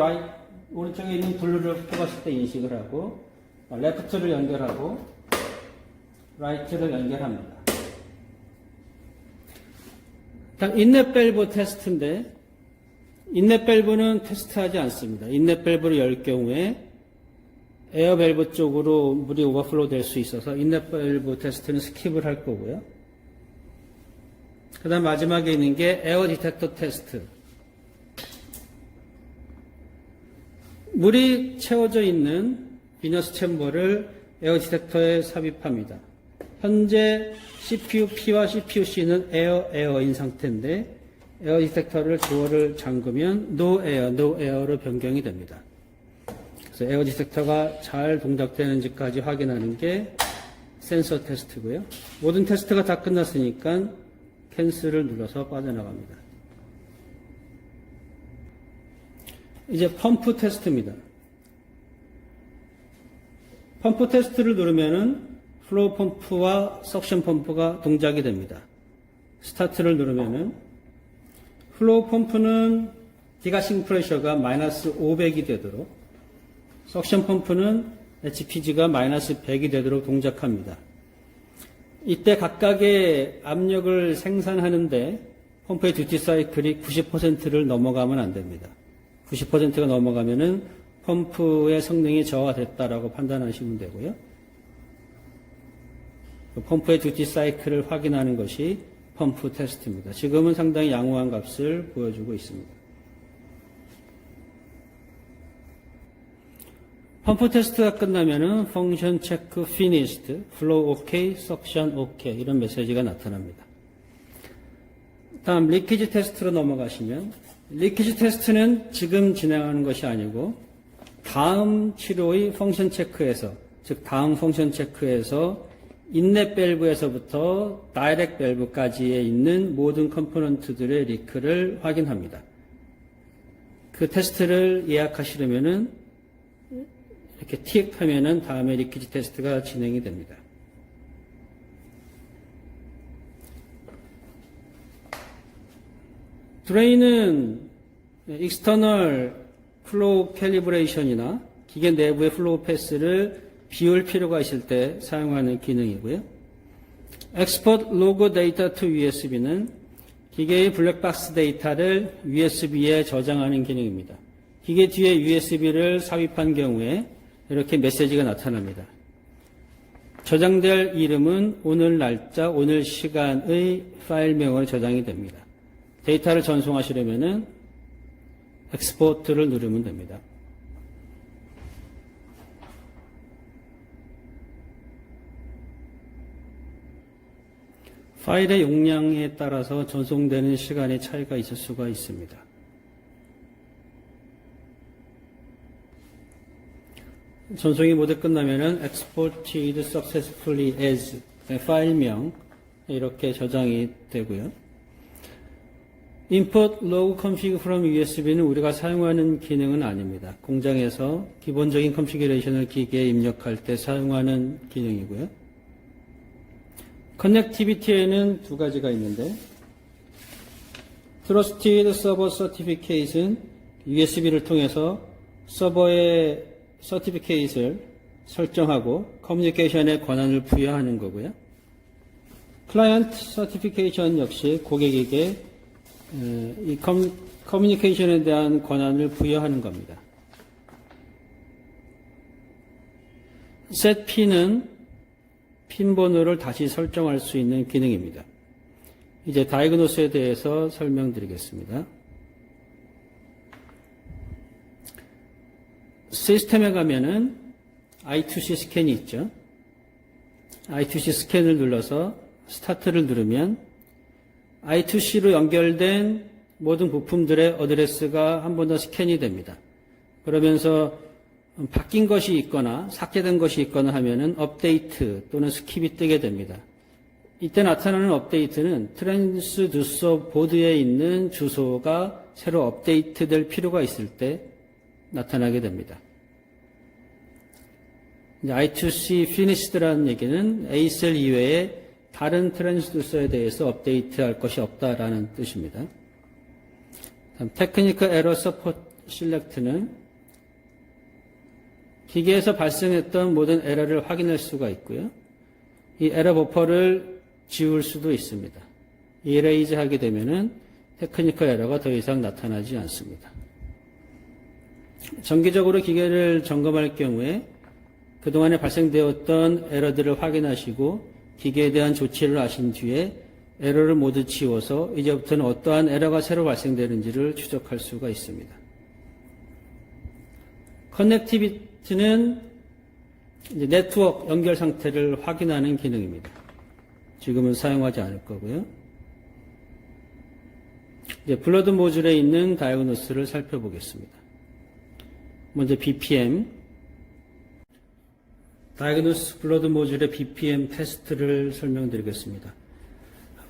있는 블루를 뽑았을 때 인식을 하고 레프트를 연결하고 라이트를 연결합니다. 일단 인넷 밸브 테스트인데 인넷 밸브는 테스트하지 않습니다. 인넷 밸브를 열 경우에 에어 밸브 쪽으로 물이 오버플로우 될 수 있어서 인넷 밸브 테스트는 스킵을 할 거고요. 그 다음 마지막에 있는 게 에어 디텍터 테스트. 물이 채워져 있는 비너스 챔버를 에어 디텍터에 삽입합니다. 현재 CPU P와 CPU C는 에어인 상태인데 에어 디텍터를 도어를 잠그면 no air로 변경이 됩니다. 그래서 에어 디텍터가 잘 동작되는지까지 확인하는 게 센서 테스트고요. 모든 테스트가 다 끝났으니까 캔슬을 눌러서 빠져나갑니다. 이제 펌프 테스트입니다. 펌프 테스트를 누르면은 플로우 펌프와 석션 펌프가 동작이 됩니다. 스타트를 누르면은 플로우 펌프는 디가싱 프레셔가 마이너스 500이 되도록 석션 펌프는 HPG가 마이너스 100이 되도록 동작합니다. 이때 각각의 압력을 생산하는데 펌프의 듀티 사이클이 90%를 넘어가면 안 됩니다. 90%가 넘어가면은 펌프의 성능이 저하됐다라고 판단하시면 되고요. 펌프의 듀티 사이클을 확인하는 것이 펌프 테스트입니다. 지금은 상당히 양호한 값을 보여주고 있습니다. 펌프 테스트가 끝나면은 펑션 체크 finished, flow OK, suction OK 이런 메시지가 나타납니다. 다음 리키지 테스트로 넘어가시면 리키지 테스트는 지금 진행하는 것이 아니고 다음 치료의 펑션 체크에서 즉 다음 펑션 체크에서 인넷 밸브에서부터 다이렉트 밸브까지에 있는 모든 컴포넌트들의 리크를 확인합니다. 그 테스트를 예약하시려면은 이렇게 틱 하면은 다음에 리키지 테스트가 진행이 됩니다. 드레인은 익스터널 플로우 캘리브레이션이나 기계 내부의 플로우 패스를 비울 필요가 있을 때 사용하는 기능이고요. Export Log Data to USB는 기계의 블랙박스 데이터를 USB에 저장하는 기능입니다. 기계 뒤에 USB를 삽입한 경우에 이렇게 메시지가 나타납니다. 저장될 이름은 오늘 날짜, 오늘 시간의 파일명으로 저장이 됩니다. 데이터를 전송하시려면은 엑스포트를 누르면 됩니다. 파일의 용량에 따라서 전송되는 시간의 차이가 있을 수가 있습니다. 전송이 모두 끝나면은 exported successfully as 파일명 이렇게 저장이 되고요. import log config from USB는 우리가 사용하는 기능은 아닙니다. 공장에서 기본적인 컨피규레이션을 기계에 입력할 때 사용하는 기능이고요. 커넥티비티에는 두 가지가 있는데 Trusted Server Certificate은 USB를 통해서 서버의 서티피케이트를 설정하고 커뮤니케이션에 권한을 부여하는 거고요. 클라이언트 서티피케이션 역시 고객에게 이 커뮤니케이션에 대한 권한을 부여하는 겁니다. set pin은 핀 번호를 다시 설정할 수 있는 기능입니다. 이제 다이그노스에 대해서 설명드리겠습니다. 시스템에 가면은 I2C 스캔이 있죠. I2C 스캔을 눌러서 스타트를 누르면 I2C로 연결된 모든 부품들의 어드레스가 한 번 더 스캔이 됩니다. 그러면서 바뀐 것이 있거나 삭제된 것이 있거나 하면은 업데이트 또는 스킵이 뜨게 됩니다. 이때 나타나는 업데이트는 트랜스듀서 보드에 있는 주소가 새로 업데이트 될 필요가 있을 때 나타나게 됩니다. 이제 I2C finished라는 얘기는 ACL 이외에 다른 트랜스듀서에 대해서 업데이트할 것이 없다라는 뜻입니다. 다음 테크니컬 에러 서포트 실렉트는 기계에서 발생했던 모든 에러를 확인할 수가 있고요. 이 에러 버퍼를 지울 수도 있습니다. 이레이즈 하게 되면은 테크니컬 에러가 더 이상 나타나지 않습니다. 정기적으로 기계를 점검할 경우에 그동안에 발생되었던 에러들을 확인하시고 기계에 대한 조치를 하신 뒤에 에러를 모두 지워서 이제부터는 어떠한 에러가 새로 발생되는지를 추적할 수가 있습니다. 커넥티비티는 이제 네트워크 연결 상태를 확인하는 기능입니다. 지금은 사용하지 않을 거고요. 이제 블러드 모듈에 있는 다이어그노스를 살펴보겠습니다. 먼저 BPM, 다이어그노스 블러드 모듈의 BPM 테스트를 설명드리겠습니다.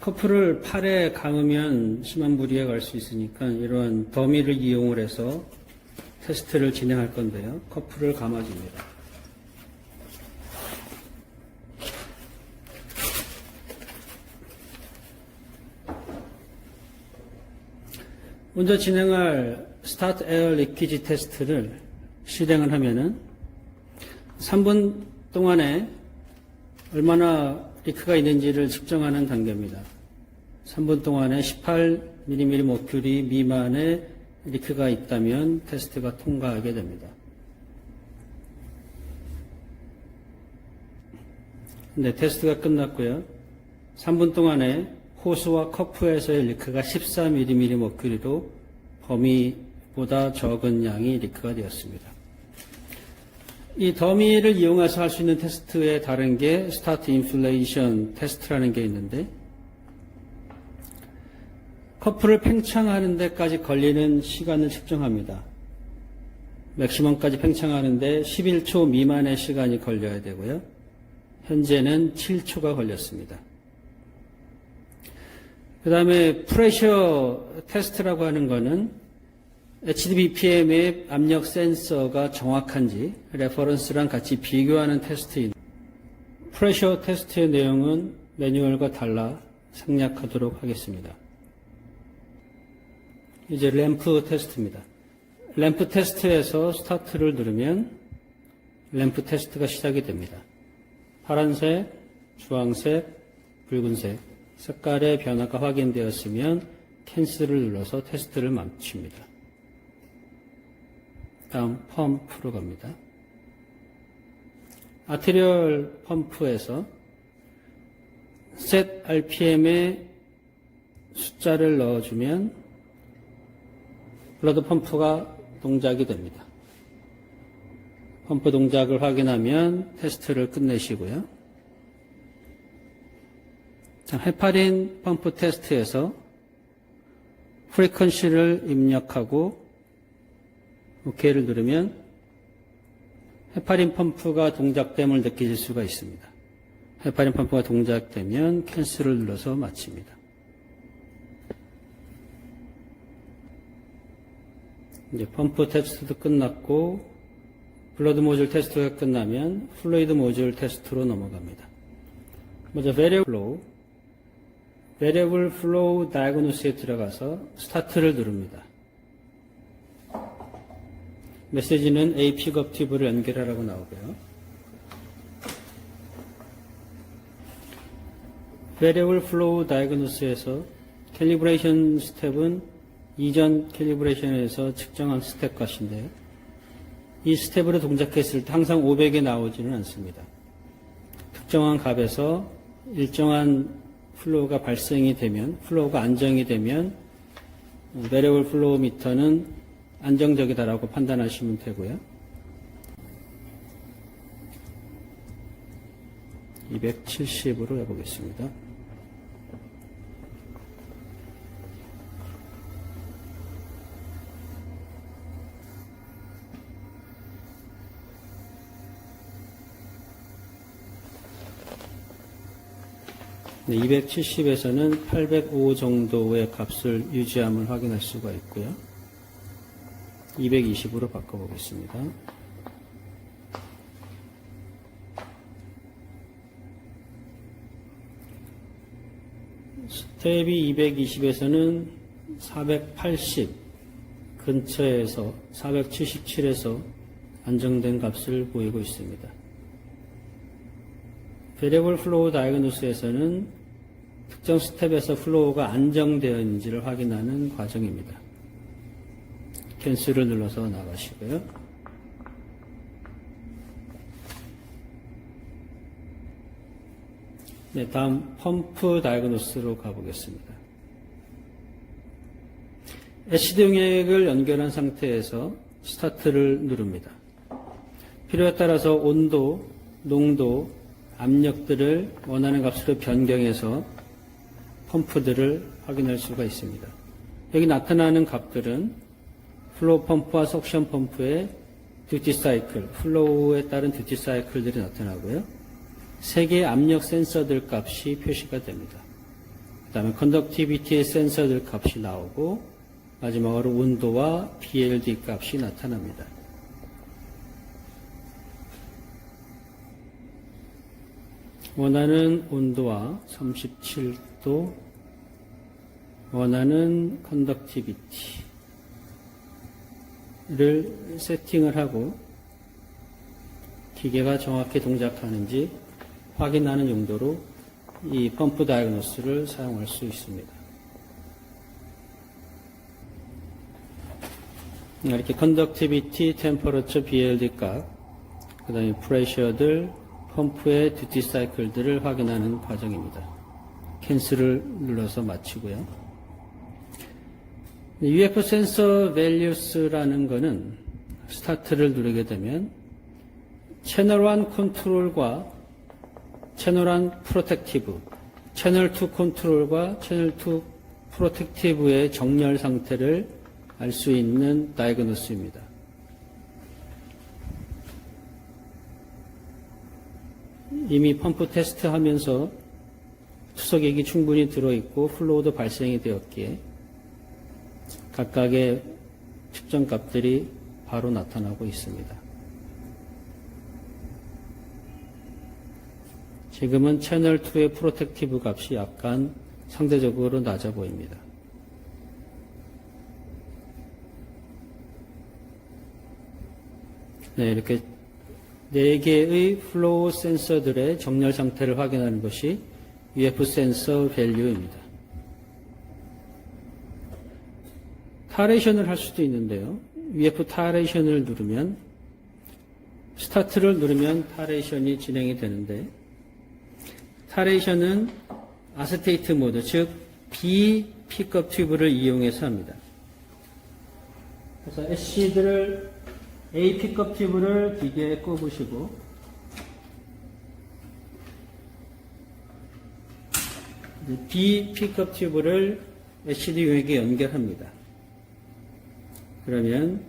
커프를 팔에 감으면 심한 무리에 갈 수 있으니까 이러한 더미를 이용을 해서 테스트를 진행할 건데요. 커프를 감아줍니다. 먼저 진행할 스타트 에어 리키지 테스트를 실행을 하면은 3분 동안에 얼마나 리크가 있는지를 측정하는 단계입니다. 3분 동안에 18mm 머큐리 미만의 리크가 있다면 테스트가 통과하게 됩니다. 네, 테스트가 끝났고요. 3분 동안에 호스와 커프에서의 리크가 14mm 머큐리로 범위보다 적은 양이 리크가 되었습니다. 이 더미를 이용해서 할 수 있는 테스트에 다른 게 스타트 인플레이션 테스트라는 게 있는데 커프를 팽창하는 데까지 걸리는 시간을 측정합니다. 맥시멈까지 팽창하는데 11초 미만의 시간이 걸려야 되고요. 현재는 7초가 걸렸습니다. 그 다음에 프레셔 테스트라고 하는 거는 HDBPM의 압력 센서가 정확한지 레퍼런스랑 같이 비교하는 테스트입니다. 프레셔 테스트의 내용은 매뉴얼과 달라 생략하도록 하겠습니다. 이제 램프 테스트입니다. 램프 테스트에서 스타트를 누르면 램프 테스트가 시작이 됩니다. 파란색, 주황색, 붉은색 색깔의 변화가 확인되었으면 캔슬을 눌러서 테스트를 멈춥니다. 다음 펌프로 갑니다. 아테리얼 펌프에서 set RPM의 숫자를 넣어주면 블러드 펌프가 동작이 됩니다. 펌프 동작을 확인하면 테스트를 끝내시고요. 자, 헤파린 펌프 테스트에서 프리퀀시를 입력하고 OK를 누르면 헤파린 펌프가 동작됨을 느끼실 수가 있습니다. 헤파린 펌프가 동작되면 캔슬을 눌러서 마칩니다. 이제 펌프 테스트도 끝났고 블러드 모듈 테스트가 끝나면 플루이드 모듈 테스트로 넘어갑니다. 먼저 Variable Flow Diagnosis에 들어가서 스타트를 누릅니다. 메시지는 A 픽업 튜브를 연결하라고 나오고요. Variable Flow Diagnosis에서 캘리브레이션 스텝은 이전 캘리브레이션에서 측정한 스텝 값인데요. 이 스텝으로 동작했을 때 항상 500에 나오지는 않습니다. 특정한 값에서 일정한 플로우가 발생이 되면, 플로우가 안정이 되면 Variable Flow 미터는 안정적이다라고 판단하시면 되고요. 270으로 해보겠습니다. 네, 270에서는 805 정도의 값을 유지함을 확인할 수가 있고요. 220으로 바꿔보겠습니다. 스텝이 220에서는 480 근처에서 477에서 안정된 값을 보이고 있습니다. Variable Flow Diagnosis에서는 특정 스텝에서 플로우가 안정되었는지를 확인하는 과정입니다. 캔슬을 눌러서 나가시고요. 네, 다음 펌프 다이그노스로 가보겠습니다. 애시드 용액을 연결한 상태에서 스타트를 누릅니다. 필요에 따라서 온도, 농도, 압력들을 원하는 값으로 변경해서 펌프들을 확인할 수가 있습니다. 여기 나타나는 값들은 플로우 펌프와 석션 펌프의 듀티 사이클, 플로우에 따른 듀티 사이클들이 나타나고요. 3개의 압력 센서들 값이 표시가 됩니다. 그 다음에 컨덕티비티의 센서들 값이 나오고 마지막으로 온도와 BLD 값이 나타납니다. 원하는 온도와 37도, 원하는 컨덕티비티를 세팅을 하고 기계가 정확히 동작하는지 확인하는 용도로 이 펌프 다이그노스를 사용할 수 있습니다. 이렇게 컨덕티비티, 템퍼러처, BLD 값, 그 다음에 프레셔들, 펌프의 듀티 사이클들을 확인하는 과정입니다. 캔슬을 눌러서 마치고요. UF 센서 밸류스라는 거는 스타트를 누르게 되면 채널 1 컨트롤과 채널 1 프로텍티브, 채널 2 컨트롤과 채널 2 프로텍티브의 정렬 상태를 알 수 있는 다이그노스입니다. 이미 펌프 테스트 하면서 투석액이 충분히 들어있고 플로우도 발생이 되었기에 각각의 측정 값들이 바로 나타나고 있습니다. 지금은 채널 2의 프로텍티브 값이 약간 상대적으로 낮아 보입니다. 네, 이렇게 4개의 플로우 센서들의 정렬 상태를 확인하는 것이 UF 센서 밸류입니다. 타레이션을 할 수도 있는데요. UF 타레이션을 누르면 스타트를 누르면 타레이션이 진행이 되는데 타레이션은 아세테이트 모드, 즉 B 픽업 튜브를 이용해서 합니다. 그래서 애시드를 A 픽업 튜브를 기계에 꼽으시고 B 픽업 튜브를 HDD 용액에 연결합니다. 그러면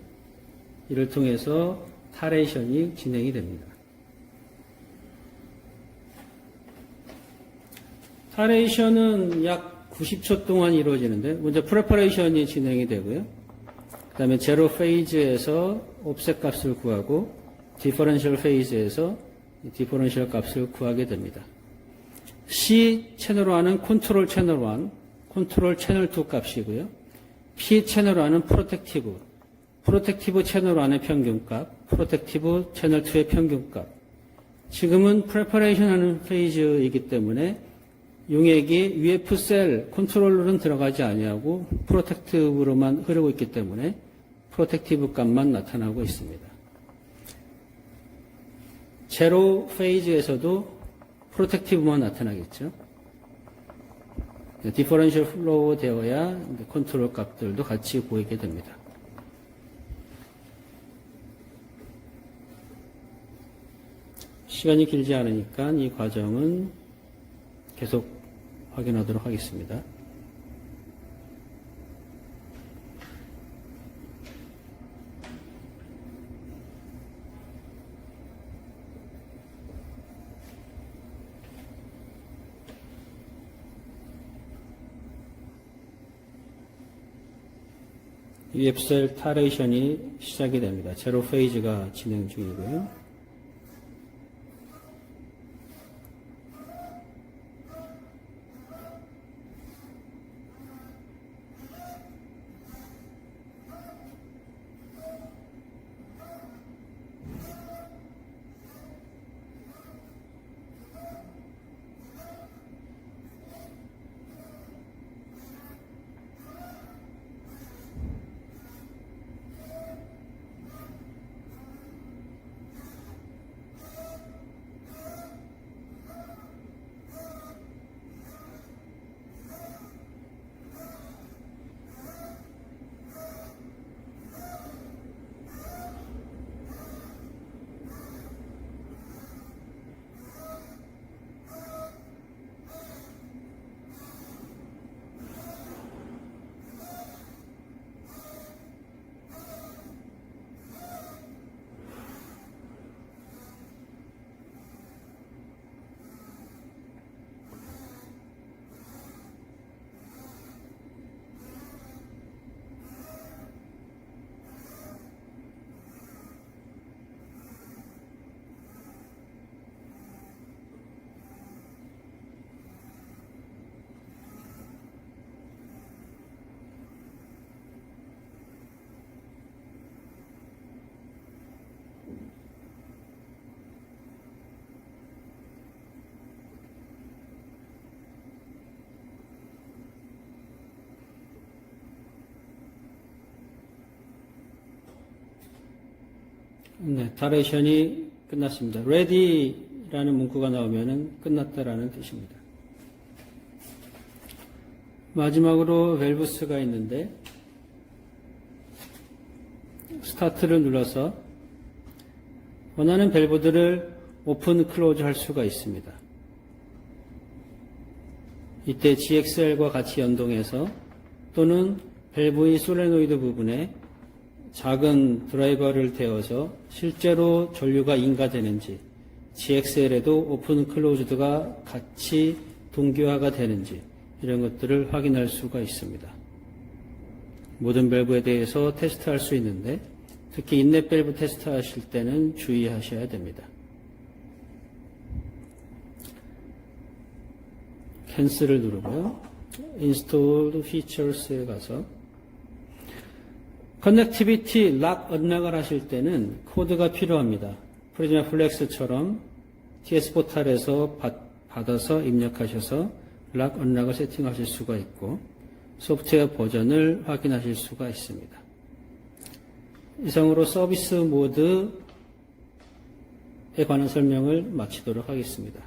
이를 통해서 타레이션이 진행이 됩니다. 타레이션은 약 90초 동안 이루어지는데 먼저 프레퍼레이션이 진행이 되고요. 그 다음에 제로 페이즈에서 옵셋 값을 구하고 디퍼런셜 페이즈에서 디퍼런셜 값을 구하게 됩니다. C 채널로 하는 컨트롤 채널 1, 컨트롤 채널 2 값이고요. P 채널로 하는 프로텍티브 채널 1의 평균값, 프로텍티브 채널 2의 평균값. 지금은 프레퍼레이션 하는 페이즈이기 때문에 용액이 UF 셀 컨트롤러는 들어가지 아니하고 프로텍티브로만 흐르고 있기 때문에 프로텍티브 값만 나타나고 있습니다. 제로 페이즈에서도 프로텍티브만 나타나겠죠. 디퍼런셜 플로우 되어야 컨트롤 값들도 같이 보이게 됩니다. 시간이 길지 않으니까 이 과정은 계속 확인하도록 하겠습니다. UF셀 타레이션이 시작이 됩니다. 제로 페이즈가 진행 중이고요. 네, 타레이션이 끝났습니다. ready라는 문구가 나오면은 끝났다라는 뜻입니다. 마지막으로 밸브스가 있는데 스타트를 눌러서 원하는 밸브들을 오픈, 클로즈 할 수가 있습니다. 이때 GXL과 같이 연동해서 또는 밸브의 솔레노이드 부분에 작은 드라이버를 대어서 실제로 전류가 인가되는지, GXL에도 오픈 클로즈드가 같이 동기화가 되는지 이런 것들을 확인할 수가 있습니다. 모든 밸브에 대해서 테스트할 수 있는데 특히 인넷 밸브 테스트 하실 때는 주의하셔야 됩니다. 캔슬을 누르고요. Installed Features에 가서 커넥티비티 락 언락을 하실 때는 코드가 필요합니다. 프리즈마 플렉스처럼 TS 포탈에서 받아서 입력하셔서 락 언락을 세팅하실 수가 있고 소프트웨어 버전을 확인하실 수가 있습니다. 이상으로 서비스 모드에 관한 설명을 마치도록 하겠습니다.